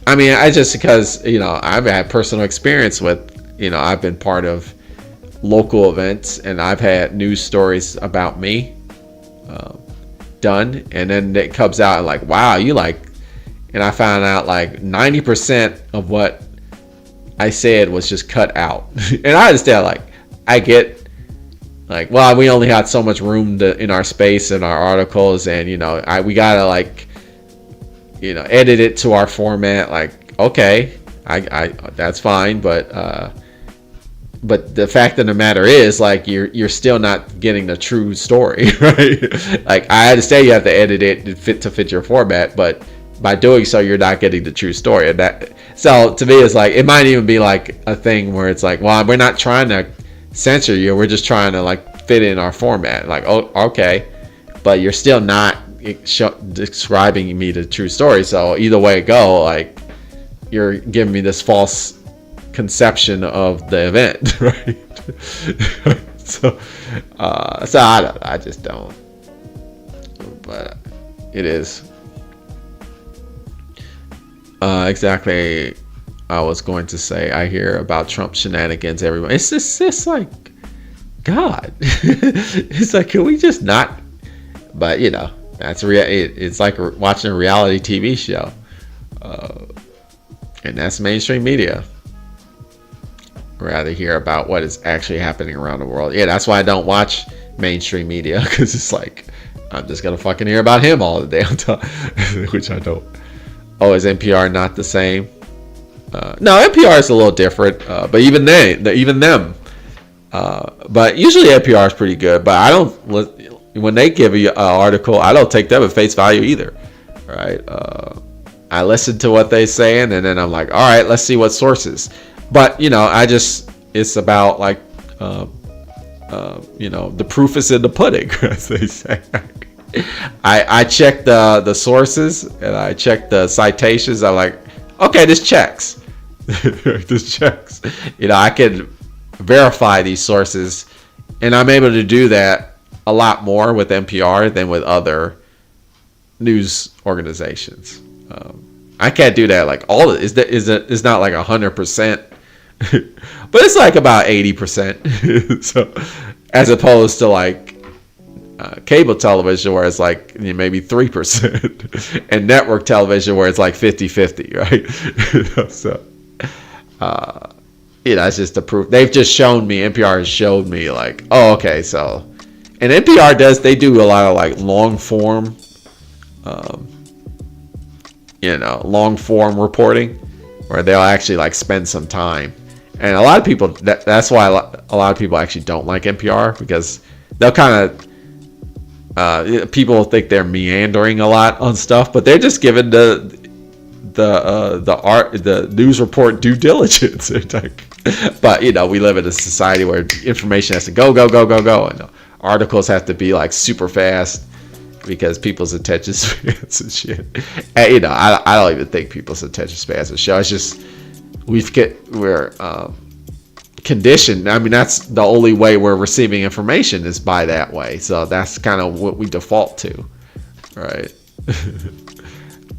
Speaker 2: I mean, because I've had personal experience with, I've been part of local events and I've had news stories about me done, and then it comes out and like, wow, you like, and I found out like 90% of what I said was just cut out. And I understand, like, I get like, well, we only had so much room in our space in our articles, and we gotta like, edit it to our format. Like, okay, I that's fine, but the fact of the matter is, like, you're still not getting the true story, right? Like, I understand you have to edit it to fit your format, but by doing so, you're not getting the true story. And that, so to me, it's like, it might even be like a thing where it's like, well, we're not trying to censor you, we're just trying to like fit in our format. Like, oh, okay, but you're still not describing me the true story. So either way it go, like, you're giving me this false conception of the event, right? so I don't know, I just don't, but it is exactly. I was going to say, I hear about Trump shenanigans everywhere. It's just like, God. It's like, can we just not? But that's it's like watching a reality TV show, and that's mainstream media. Rather hear about what is actually happening around the world. Yeah, that's why I don't watch mainstream media, because it's like, I'm just gonna fucking hear about him all the damn time, which I don't. Oh, is NPR not the same? No, NPR is a little different, but even them. But usually NPR is pretty good. But I don't, when they give you an article, I don't take them at face value either, right? I listen to what they're saying, and then I'm like, all right, let's see what sources. But it's about like, the proof is in the pudding, as they say. I check the sources, and I check the citations. I'm like, okay, this checks. This checks. I can verify these sources, and I'm able to do that a lot more with NPR than with other news organizations. I can't do that like all. It's not like 100%. But it's like about 80%. So, as opposed to like cable television, where it's like maybe 3%, and network television where it's like 50-50, right? So, it's just the proof. They've just shown me. NPR has showed me like, oh, okay, so, and NPR they do a lot of like long form, long form reporting, where they'll actually like spend some time. And a lot of people, that's why a lot of people actually don't like NPR, because they'll kind of, people think they're meandering a lot on stuff, but they're just giving the news report due diligence. But we live in a society where information has to go, and articles have to be like super fast because people's attention spans and shit. And I don't even think people's attention spans are short. It's just we're conditioned. I mean, that's the only way we're receiving information is by that way. So that's kind of what we default to, right?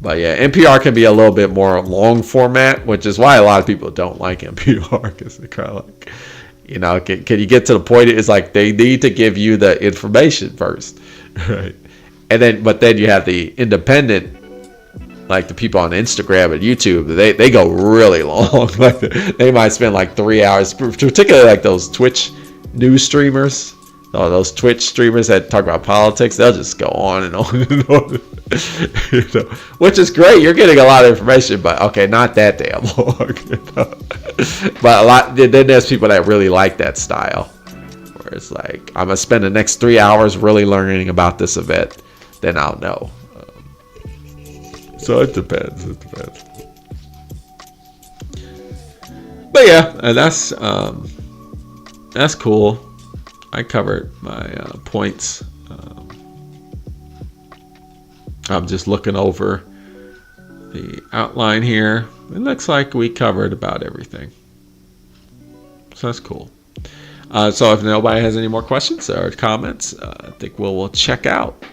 Speaker 2: But yeah, NPR can be a little bit more long format, which is why a lot of people don't like NPR, because they're kind of like, can you get to the point? It's like they need to give you the information first, right? But then you have the independent, like the people on Instagram and YouTube, they go really long. Like they might spend like 3 hours, particularly like those Twitch news streamers. Those Twitch streamers that talk about politics, they'll just go on and on and on. Which is great. You're getting a lot of information, but okay, not that damn long. But then there's people that really like that style, where it's like, I'm gonna spend the next 3 hours really learning about this event, then I'll know. So it depends. But yeah, and that's cool. I covered my points. I'm just looking over the outline here. It looks like we covered about everything. So that's cool. So if nobody has any more questions or comments, I think we'll check out,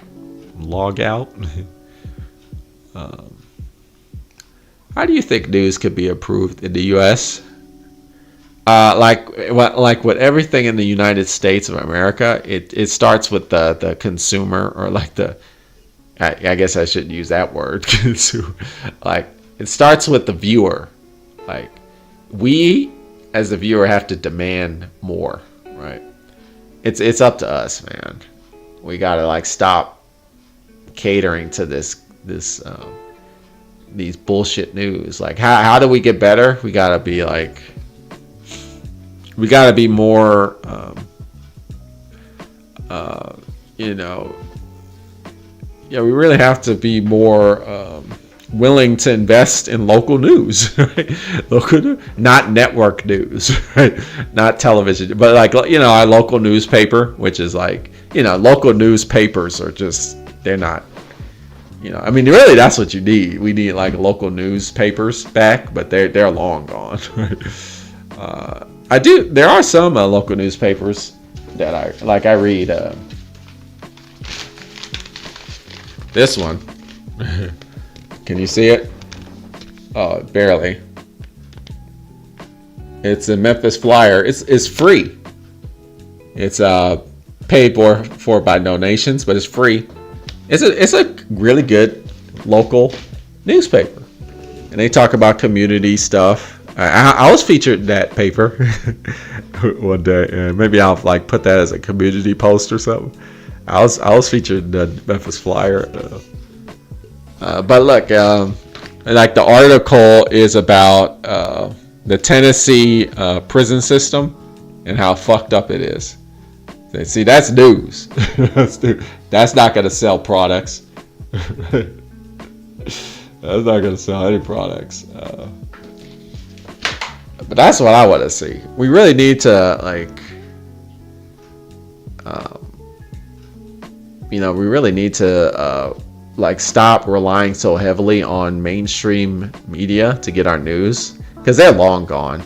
Speaker 2: log out. How do you think news could be improved in the U.S.? Like with everything in the United States of America, it starts with the consumer, or like the I guess I shouldn't use that word. Like, it starts with the viewer. Like, we as the viewer have to demand more, right? It's up to us, man. We gotta like stop catering to these bullshit news. Like, how do we get better? We gotta be more we really have to be more willing to invest in local news, right? Local news, not network news, right? Not television, but like, our local newspaper, which is like, local newspapers are just, they're not, I mean, really, that's what you need. We need like local newspapers back, but they're long gone. There are some local newspapers that I read. This one. Can you see it? Oh, barely. It's a Memphis Flyer. It's free. It's paid for by donations, but it's free. It's a really good local newspaper, and they talk about community stuff. I was featured in that paper one day, and maybe I'll like put that as a community post or something. I was featured in the Memphis Flyer. But look, like the article is about the Tennessee prison system and how fucked up it is. See, that's news. That's not going to sell products. That's not going to sell any products. But that's what I want to see. We really need to we really need to stop relying so heavily on mainstream media to get our news, because they're long gone.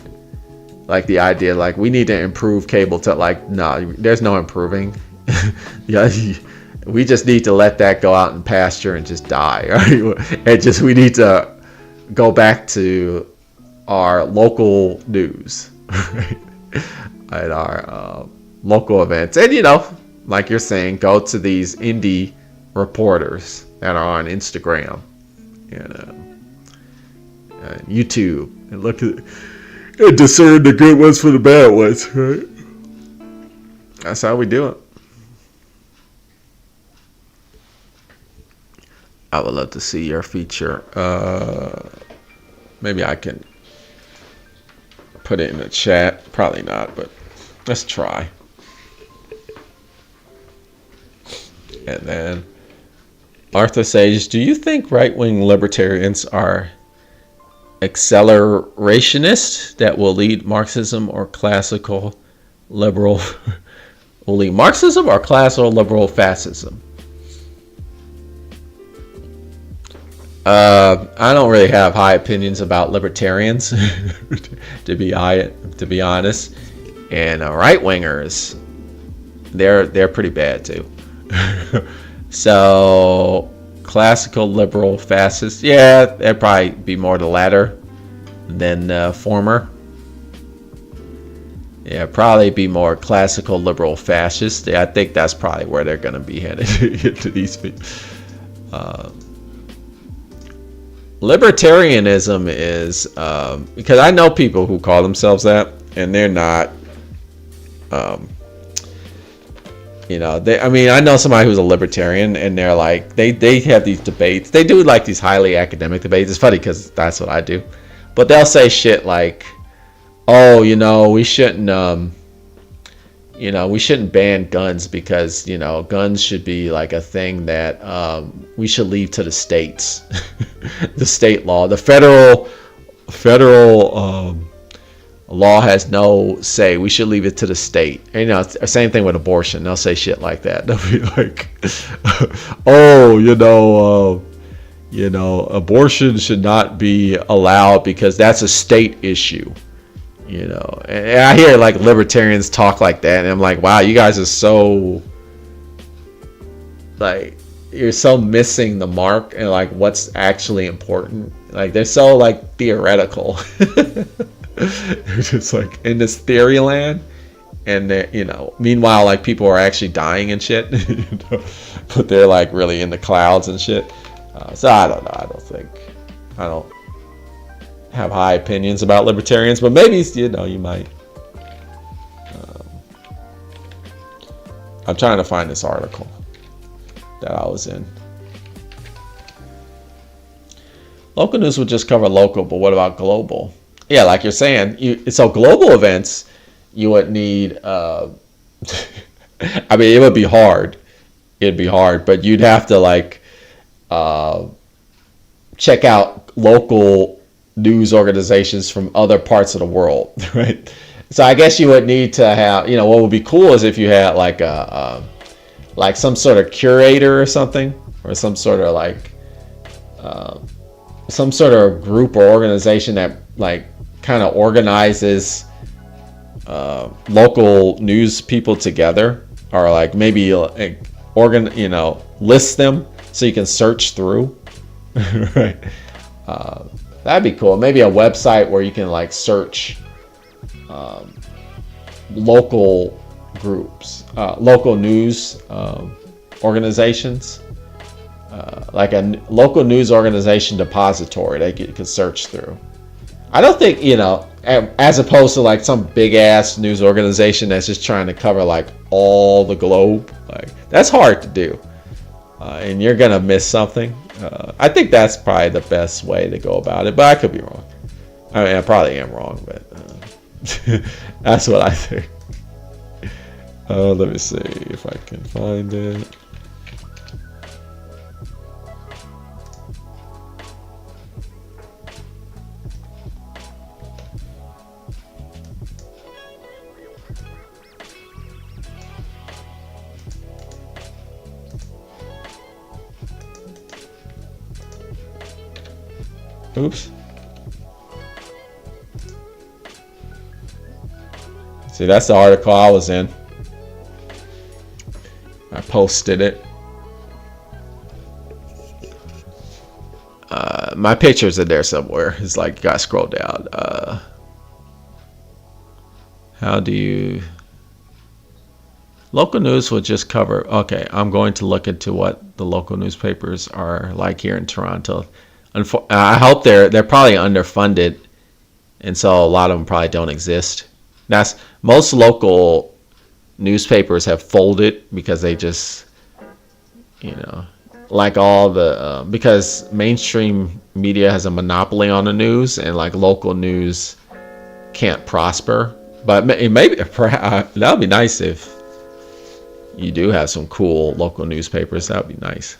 Speaker 2: Like the idea, like we need to improve cable no, there's no improving. Yeah, we just need to let that go out in pasture and just die. Right? We need to go back to our local news, right? At our local events, and like you're saying, go to these indie reporters that are on Instagram and YouTube and look at and discern the good ones from the bad ones, right? That's how we do it. I would love to see your feature. Maybe I can put it in the chat. Probably not, but let's try. And then Arthur Sage, do you think right-wing libertarians are accelerationists that will lead Marxism or classical liberal fascism? I don't really have high opinions about libertarians, to be honest. And right-wingers, they're pretty bad too. So classical liberal fascist, yeah, that'd probably be more the latter than the former. Yeah, probably be more classical liberal fascist. Yeah, I think that's probably where they're going to be headed to these people. Libertarianism is because I know people who call themselves that, and they're not. I know somebody who's a libertarian, and they're like, they have these debates. They do like these highly academic debates. It's funny because that's what I do. But they'll say shit like, oh, we shouldn't, we shouldn't ban guns because, guns should be like a thing that we should leave to the states, the state law. The federal law has no say. We should leave it to the state. And, same thing with abortion. They'll say shit like that. They'll be like, abortion should not be allowed because that's a state issue. And I hear like libertarians talk like that, and I'm like, wow, you guys are so like, you're so missing the mark and like what's actually important. Like they're so like theoretical. They're just like in this theory land, and meanwhile, like people are actually dying and shit, but they're like really in the clouds and shit. So I don't know. I don't have high opinions about libertarians, but maybe you might. I'm trying to find this article that I was in. Local news would just cover local, but what about global? Yeah, like you're saying, so global events, you would need. I mean, it would be hard. It'd be hard, but you'd have to like check out local news organizations from other parts of the world, right? So I guess you would need to have, what would be cool is if you had like like some sort of curator or something, or some sort of like some sort of group or organization that like kind of organizes local news people together, or like maybe lists them so you can search through. Right. That'd be cool. Maybe a website where you can like search local groups, local news organizations, like a local news organization depository that you can search through. I don't think, as opposed to like some big ass news organization that's just trying to cover like all the globe, like that's hard to do, and you're gonna miss something. I think that's probably the best way to go about it, but I could be wrong. I mean, I probably am wrong, but that's what I think. Let me see if I can find it. Oops. See, that's the article I was in. I posted it. My pictures are there somewhere. It's like you gotta scroll down. How do you... Local news will just cover... Okay, I'm going to look into what the local newspapers are like here in Toronto. I hope they're probably underfunded, and so a lot of them probably don't exist. Most local newspapers have folded because they just, like all the because mainstream media has a monopoly on the news, and like local news can't prosper. But maybe that would be nice if you do have some cool local newspapers. That would be nice.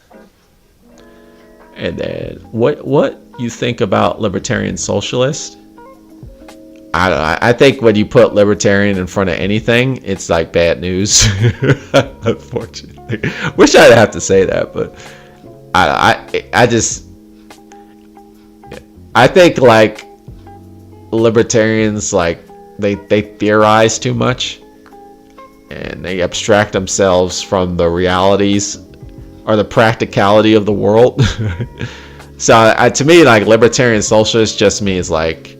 Speaker 2: And then what you think about libertarian socialist? I don't know. I think when you put libertarian in front of anything, it's like bad news. Unfortunately, wish I'd have to say that, but I think like libertarians, like they theorize too much, and they abstract themselves from the realities or the practicality of the world. So to me, like libertarian socialist just means like,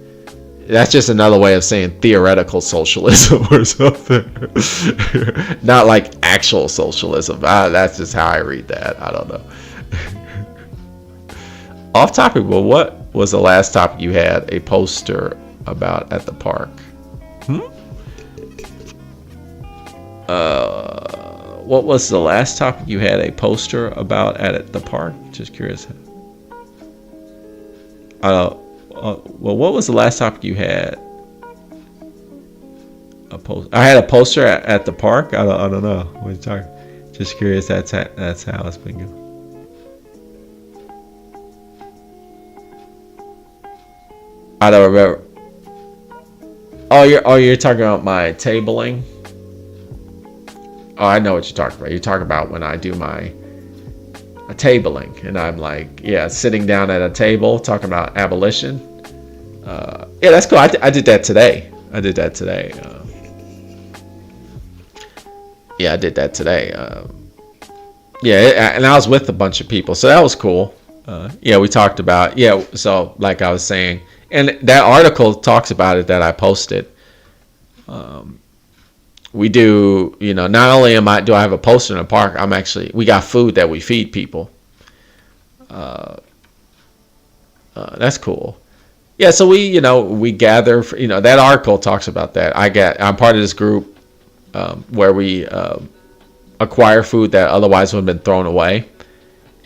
Speaker 2: that's just another way of saying theoretical socialism or something. Not like actual socialism. That's just how I read that. I don't know. Off topic, but what was the last topic you had a poster about at the park? What was the last topic you had a poster about at the park? Just curious. Well, what was the last topic you had? I had a poster at the park. I don't know. What are you talking? Just curious. That's how it's been going. I don't remember. Oh, you're talking about my tabling. Oh, I know what you're talking about. You're talking about when I do my tabling, and I'm like, sitting down at a table talking about abolition. Yeah, that's cool. I did that today. I did that today. And I was with a bunch of people, so that was cool. We talked about, so like I was saying, and that article talks about it that I posted. we do, not only do I have a poster in the park, we got food that we feed people. That's cool. Yeah, so we gather, that article talks about that. I'm part of this group where we acquire food that otherwise would have been thrown away,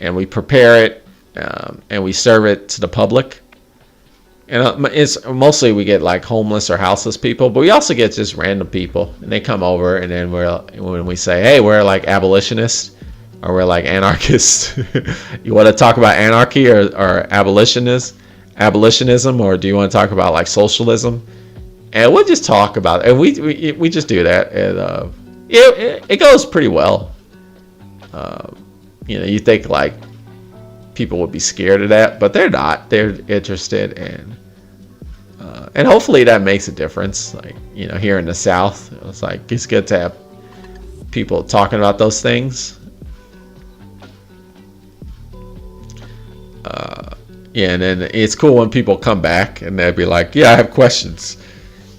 Speaker 2: and we prepare it, and we serve it to the public. And it's mostly we get like homeless or houseless people, but we also get just random people, and they come over, and then when we say, hey, we're like abolitionists, or we're like anarchists. You want to talk about anarchy or abolitionism, or do you want to talk about like socialism? And we'll just talk about it, and we just do that, and it goes pretty well. You think like people would be scared of that, but they're not. They're interested, and hopefully that makes a difference. Like, here in the South, it's good to have people talking about those things. And then it's cool when people come back and they'll be like, yeah, I have questions.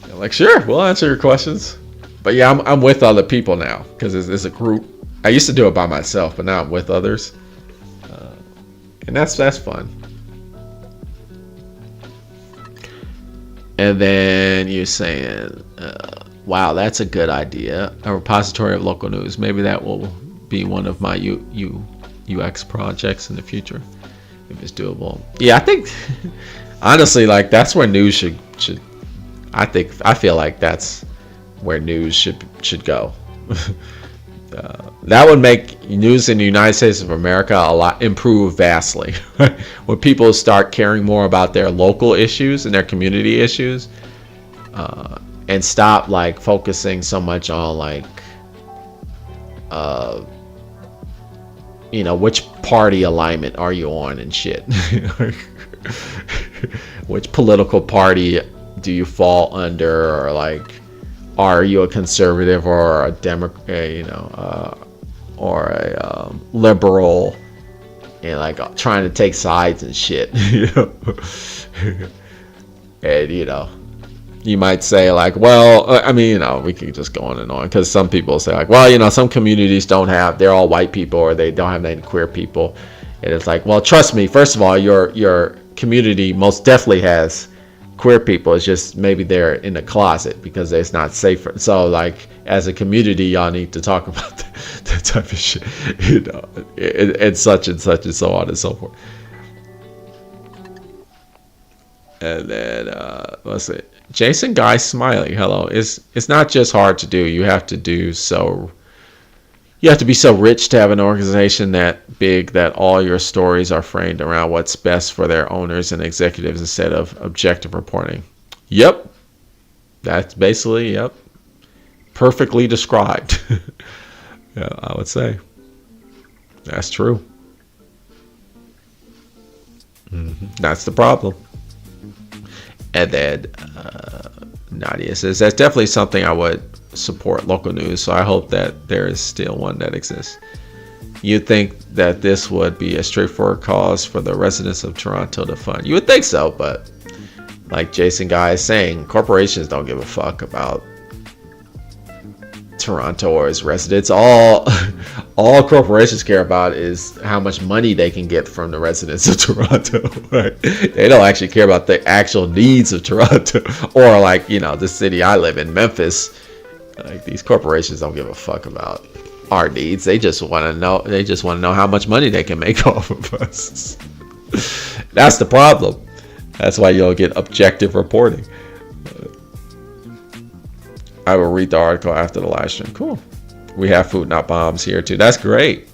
Speaker 2: I'm like, sure, we'll answer your questions. But yeah, I'm with other people now because it's a group. I used to do it by myself, but now I'm with others. And that's fun. And then you're saying, wow, that's a good idea. A repository of local news. Maybe that will be one of my UX projects in the future, if it's doable. Yeah, I think, honestly, like that's where news should. I feel like that's where news should go. That would make news in the United States of America improve vastly. When people start caring more about their local issues and their community issues, and stop like focusing so much on like which party alignment are you on and shit. Which political party do you fall under, or like, are you a conservative or a Democrat, or a liberal, and like trying to take sides and shit. And you might say like, well, we could just go on and on, because some people say like, well, some communities they're all white people, or they don't have any queer people, and it's like, well, trust me, first of all, your community most definitely has queer people. It's just maybe they're in the closet because it's not safe. So like, as a community, y'all need to talk about that type of shit, and such and such and so on and so forth. And then let's see, Jason Guy Smiley, hello. It's not just hard to do. You have to be so rich to have an organization that big that all your stories are framed around what's best for their owners and executives instead of objective reporting. Yep. That's basically, yep. Perfectly described. Yeah, I would say. That's true. Mm-hmm. That's the problem. And then Nadia says, that's definitely something I would support, local news. So I hope that there is still one that exists. You'd think that this would be a straightforward cause for the residents of Toronto to fund. You would think so, but like Jason Guy is saying, corporations don't give a fuck about Toronto or its residents. All corporations care about is how much money they can get from the residents of Toronto. Right? They don't actually care about the actual needs of Toronto, or like, the city I live in, Memphis. Like, these corporations don't give a fuck about our needs. They just want to know. They just want to know how much money they can make off of us. That's the problem. That's why you'll get objective reporting. I will read the article after the live stream. Cool. We have Food Not Bombs here too. That's great.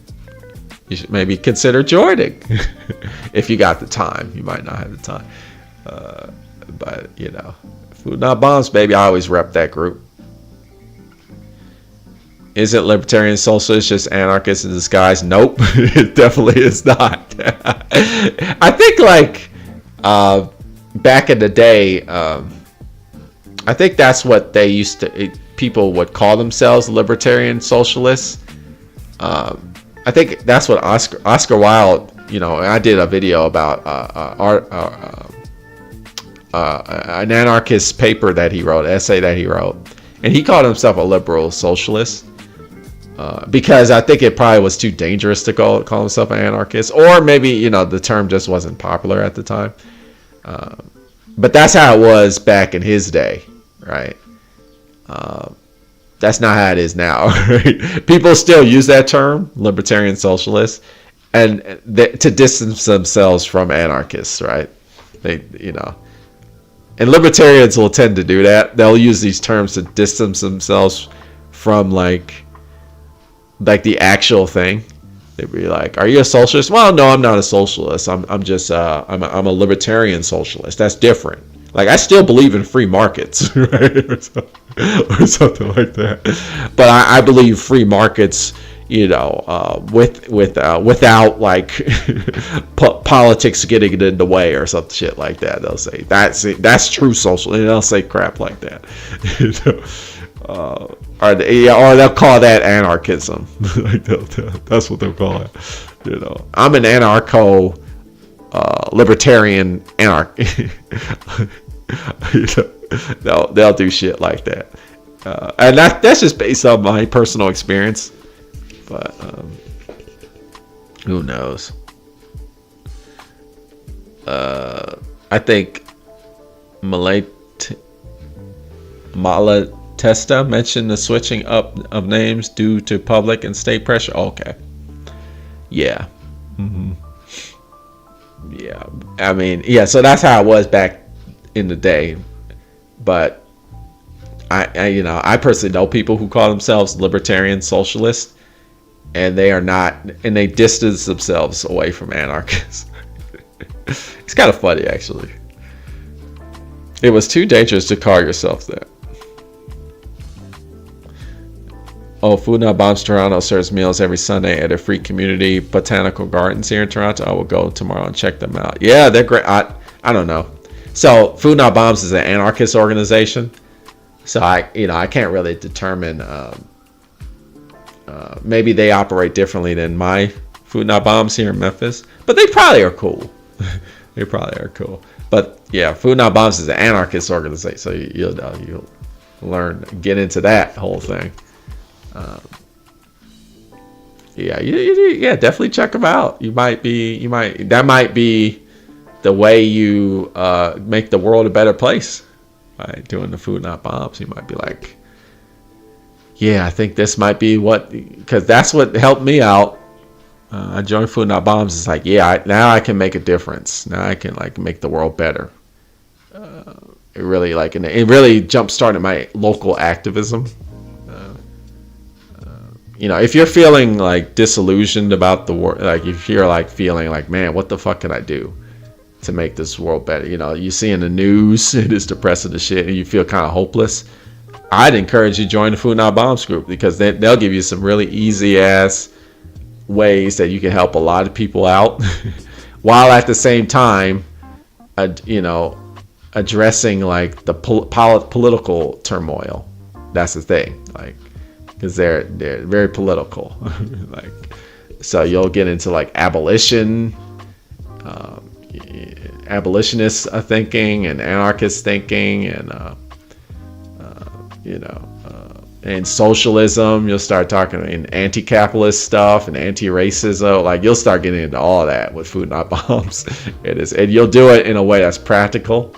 Speaker 2: You should maybe consider joining if you got the time. You might not have the time, but Food Not Bombs, baby. I always rep that group. Isn't libertarian socialist just anarchist in disguise? Nope, it definitely is not. I think like back in the day, I think that's what they used to. People would call themselves libertarian socialists. I think that's what Oscar Wilde. I did a video about an anarchist paper that he wrote, essay that he wrote, and he called himself a liberal socialist. Because I think it probably was too dangerous to call himself an anarchist, or maybe the term just wasn't popular at the time. But that's how it was back in his day, right? That's not how it is now. Right? People still use that term, libertarian socialist, and to distance themselves from anarchists, right? And libertarians will tend to do that. They'll use these terms to distance themselves from like the actual thing. They'd be like, "Are you a socialist?" Well, no, I'm not a socialist. I'm just I'm a libertarian socialist. That's different. Like, I still believe in free markets, right? or something like that. But I believe free markets, without like politics getting in the way or some shit like that. They'll say that's true social, and they'll say crap like that. Or they'll call that anarchism. Like that's what they'll call it. I'm an anarcho libertarian they'll do shit like that, and that's just based on my personal experience. But who knows? I think Malatesta mentioned the switching up of names due to public and state pressure. Okay. Yeah. Mm-hmm. Yeah. I mean, yeah, so that's how it was back in the day. But I personally know people who call themselves libertarian socialists, and they are not, and they distance themselves away from anarchists. It's kind of funny, actually. It was too dangerous to call yourself that. Oh, Food Not Bombs Toronto serves meals every Sunday at a free community botanical gardens here in Toronto. I will go tomorrow and check them out. Yeah, they're great. I don't know. So Food Not Bombs is an anarchist organization. So I can't really determine. Maybe they operate differently than my Food Not Bombs here in Memphis, but they probably are cool. They probably are cool. But yeah, Food Not Bombs is an anarchist organization, so you'll learn, get into that whole thing. Yeah, definitely check them out. That might be the way you make the world a better place by doing the Food Not Bombs. You might be like, yeah, I think this might be because that's what helped me out. I joined Food Not Bombs. It's like, yeah, now I can make a difference. Now I can like make the world better. It really jump started my local activism. If you're feeling like disillusioned about the world, like if you're like feeling like, man, what the fuck can I do to make this world better? You see in the news, it is depressing as shit, and you feel kind of hopeless. I'd encourage you to join the Food Not Bombs group, because they'll give you some really easy ass ways that you can help a lot of people out, while at the same time, addressing like the political turmoil. That's the thing, like. Because they're very political, like, so you'll get into like abolitionist thinking and anarchist thinking, and socialism. You'll start talking in anti-capitalist stuff and anti-racism. Like, you'll start getting into all of that with Food Not Bombs. And you'll do it in a way that's practical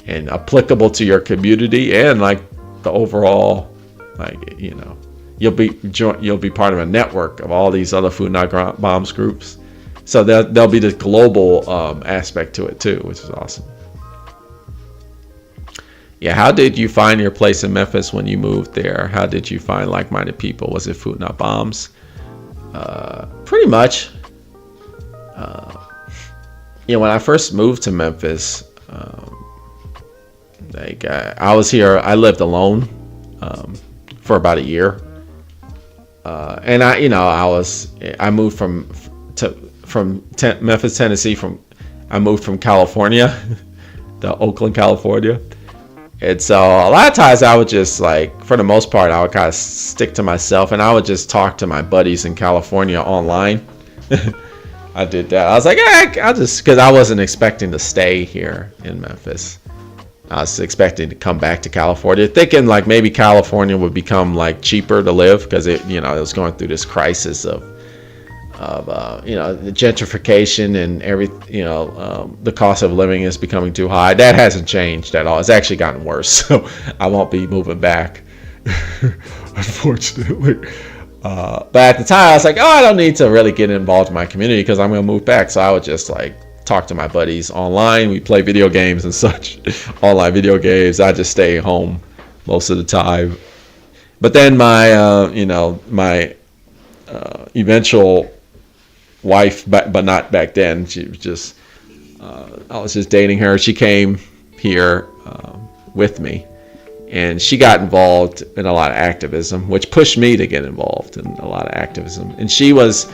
Speaker 2: and applicable to your community and like the overall. Like, you'll be part of a network of all these other Food Not Bombs groups. So there'll be the global aspect to it too, which is awesome. Yeah, how did you find your place in Memphis when you moved there? How did you find like-minded people? Was it Food Not Bombs? Pretty much. When I first moved to Memphis, I was here. I lived alone. For about a year, and I moved from Memphis, Tennessee. I moved from California, to Oakland, California, and so a lot of times I would just like, for the most part, I would kind of stick to myself, and I would just talk to my buddies in California online. I did that. I was like, I'll just, because I wasn't expecting to stay here in Memphis. I was expecting to come back to California, thinking like maybe California would become like cheaper to live because it was going through this crisis of the gentrification and the cost of living is becoming too high. That hasn't changed at all. It's actually gotten worse. So I won't be moving back, unfortunately. But at the time I was like, I don't need to really get involved in my community because I'm going to move back. So I would just like talk to my buddies online. We play video games and such, online video games. I just stay home most of the time. But then my eventual wife, but not back then. She was just, I was just dating her. She came here with me, and she got involved in a lot of activism, which pushed me to get involved in a lot of activism. And she was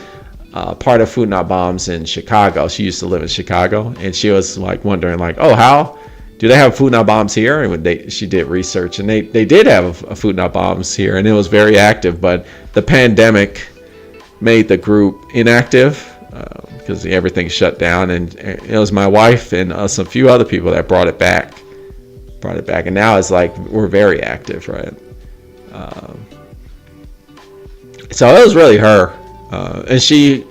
Speaker 2: part of Food Not Bombs in Chicago. She used to live in Chicago, and she was like wondering, like, how do they have Food Not Bombs here? And she did research, and they did have a Food Not Bombs here, and it was very active. But the pandemic made the group inactive because everything shut down, and it was my wife and some few other people that brought it back, and now it's like we're very active, right? So it was really her. And she's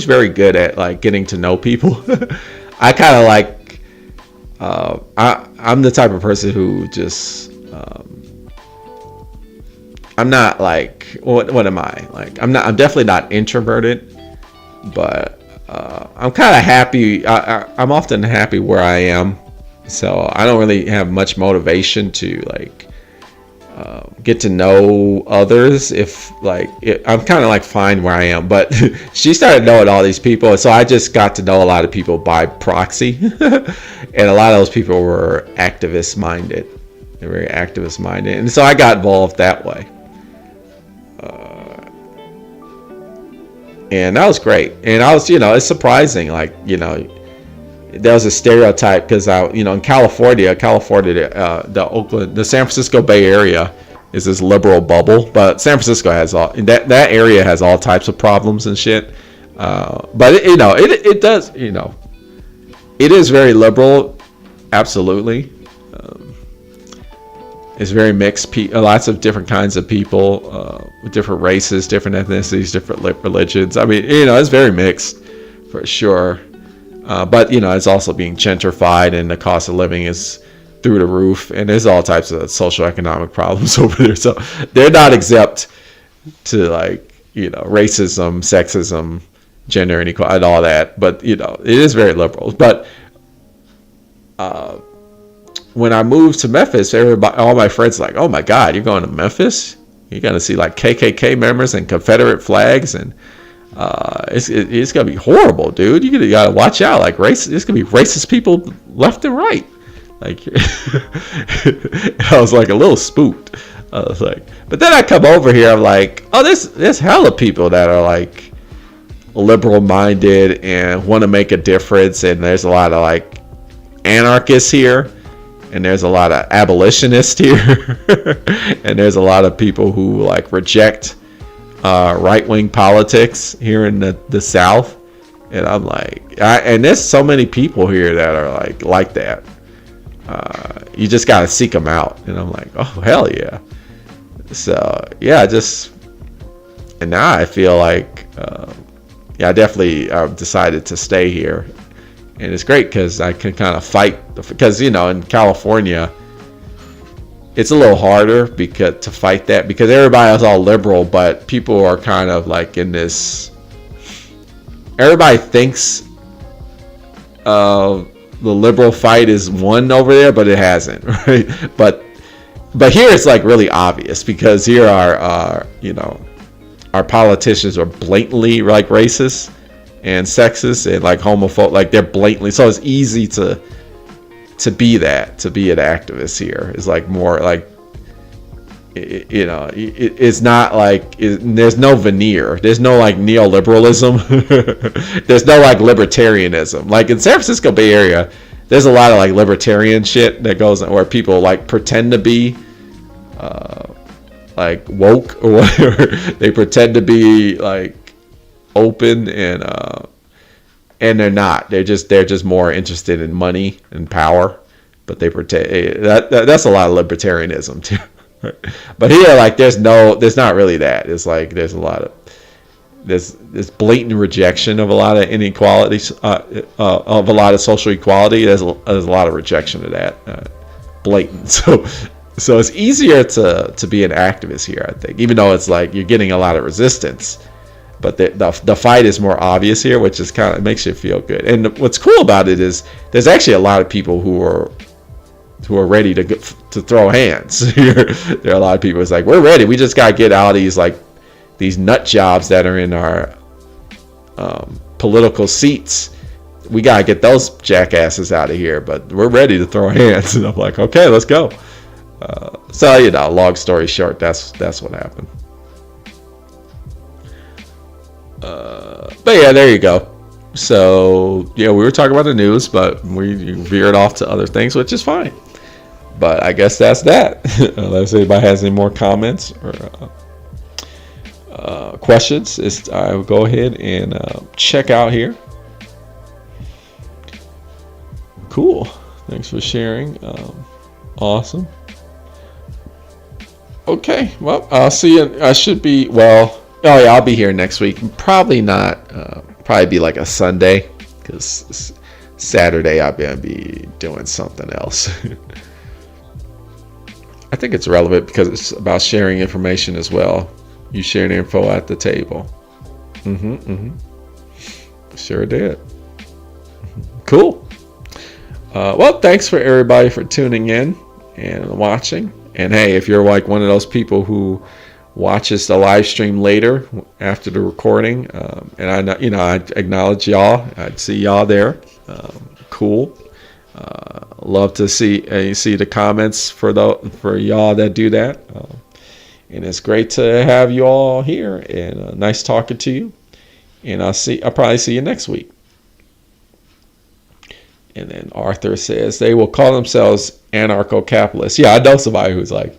Speaker 2: very good at like getting to know people. I kind of like I'm the type of person who just I'm not like what am I like? I'm definitely not introverted, but I'm kind of happy. I'm often happy where I am, so I don't really have much motivation to like get to know others. I'm kind of like fine where I am, but she started knowing all these people, so I just got to know a lot of people by proxy. And a lot of those people were activist minded. They're very activist minded, and so I got involved that way. And that was great. And I was, it's surprising, like, there was a stereotype because in California, the Oakland, the San Francisco Bay Area is this liberal bubble, but San Francisco has that area has all types of problems and shit. But it does, it is very liberal, absolutely. It's very mixed. Lots of different kinds of people, different races, different ethnicities, different religions. I mean, it's very mixed for sure. But it's also being gentrified, and the cost of living is through the roof, and there's all types of socioeconomic problems over there. So they're not exempt to racism, sexism, gender inequality, and all that. But it is very liberal. But when I moved to Memphis, all my friends like, oh my God, you're going to Memphis? You're gonna see like KKK members and Confederate flags, and it's gonna be horrible, dude. You gotta watch out. Like there's gonna be racist people left and right. Like I was like a little spooked. I was like, but then I come over here, I'm like, oh, there's hella people that are like liberal minded and want to make a difference, and there's a lot of like anarchists here, and there's a lot of abolitionists here, and there's a lot of people who like reject right-wing politics here in the South. And I'm like, and there's so many people here that are like that. You just gotta seek them out. And I'm like, oh hell yeah. So yeah, and now I feel like I definitely decided to stay here. And it's great because I can kind of fight, because in California it's a little harder to fight that, because everybody is all liberal, but people are kind of like in this, everybody thinks the liberal fight is won over there, but it hasn't, right? But here it's like really obvious, because here our politicians are blatantly like racist and sexist and like homophobic, like they're blatantly, so it's easy to be an activist here. It's like more like it's not like there's no veneer, there's no like neoliberalism, there's no like libertarianism. Like in San Francisco Bay Area, there's a lot of like libertarian shit that goes on, where people like pretend to be like woke or whatever. They pretend to be like open, and they're not. They're just more interested in money and power, but they protect that's a lot of libertarianism too. But here, like, there's not really that. It's like there's a lot of this blatant rejection of a lot of inequalities, of a lot of social equality. There's a lot of rejection of that, blatant. So it's easier to be an activist here, I think, even though it's like you're getting a lot of resistance. But the fight is more obvious here, which is kind of makes you feel good. And what's cool about it is there's actually a lot of people who are ready to throw hands. There are a lot of people who's like, we're ready. We just gotta get out of these nut jobs that are in our political seats. We gotta get those jackasses out of here. But we're ready to throw hands. And I'm like, okay, let's go. So long story short, that's what happened. But yeah, there you go. So we were talking about the news, but we veered off to other things, which is fine. But I guess that's that. Unless anybody has any more comments or questions, I will go ahead and check out here. Cool. Thanks for sharing. Awesome. Okay. Well, I'll see you. I should be. Well. Oh yeah, I'll be here next week. Probably not. Probably be like a Sunday, because Saturday I'll be doing something else. I think it's relevant because it's about sharing information as well. You shared info at the table. Sure did. Cool. Well, thanks for everybody for tuning in and watching. And hey, if you're like one of those people who watches the live stream later after the recording, and I acknowledge y'all. I'd see y'all there. Cool. Love to see the comments for y'all that do that. And it's great to have you all here, and nice talking to you. And I'll probably see you next week. And then Arthur says they will call themselves anarcho-capitalists. Yeah, I know somebody who's like,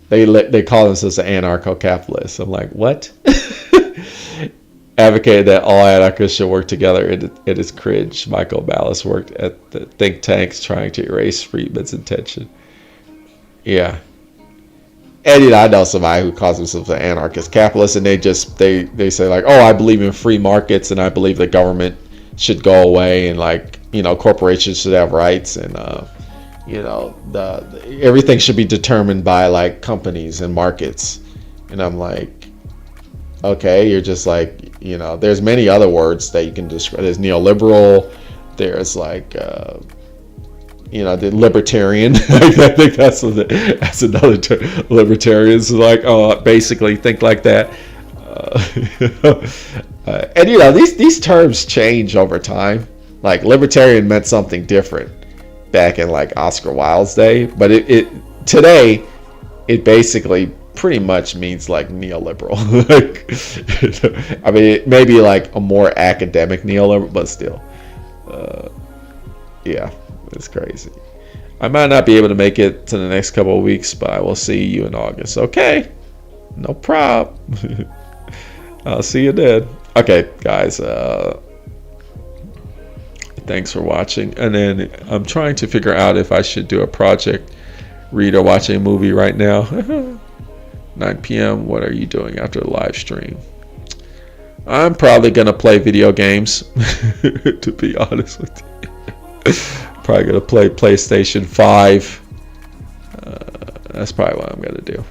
Speaker 2: they call themselves an anarcho-capitalist. I'm like, what? Advocated that all anarchists should work together. It is cringe. Michael Ballas worked at the think tanks trying to erase Friedman's intention. Yeah. And I know somebody who calls themselves an anarchist capitalist, and they say like, oh, I believe in free markets, and I believe the government should go away, and corporations should have rights, and everything should be determined by like companies and markets. And I'm like, okay, you're just like, there's many other words that you can describe. There's neoliberal, there's the libertarian. I think that's another term. Libertarians like, basically think like that. And these terms change over time. Like libertarian meant something different back in like Oscar Wilde's day, but it today it basically pretty much means like neoliberal. I mean, it may be like a more academic neoliberal, but still, yeah, it's crazy. I might not be able to make it to the next couple of weeks, but I will see you in August. Okay, no problem. I'll see you then. Okay, guys. Thanks for watching. And then I'm trying to figure out if I should do a project read or watch a movie right now. 9 p.m. What are you doing after the live stream? I'm probably going to play video games, to be honest with you. Probably going to play PlayStation 5. That's probably what I'm going to do.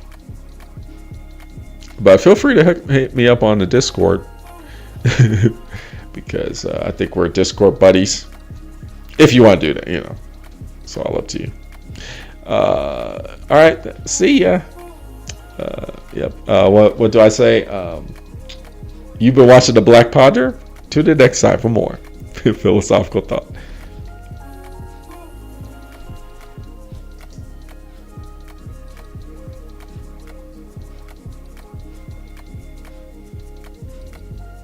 Speaker 2: But feel free to hit me up on the Discord. Because I think we're Discord buddies. If you want to do that, it's all up to you. All right, see ya. Yep. What do I say? You've been watching the Black Ponderer. Tune in next time for more philosophical thought.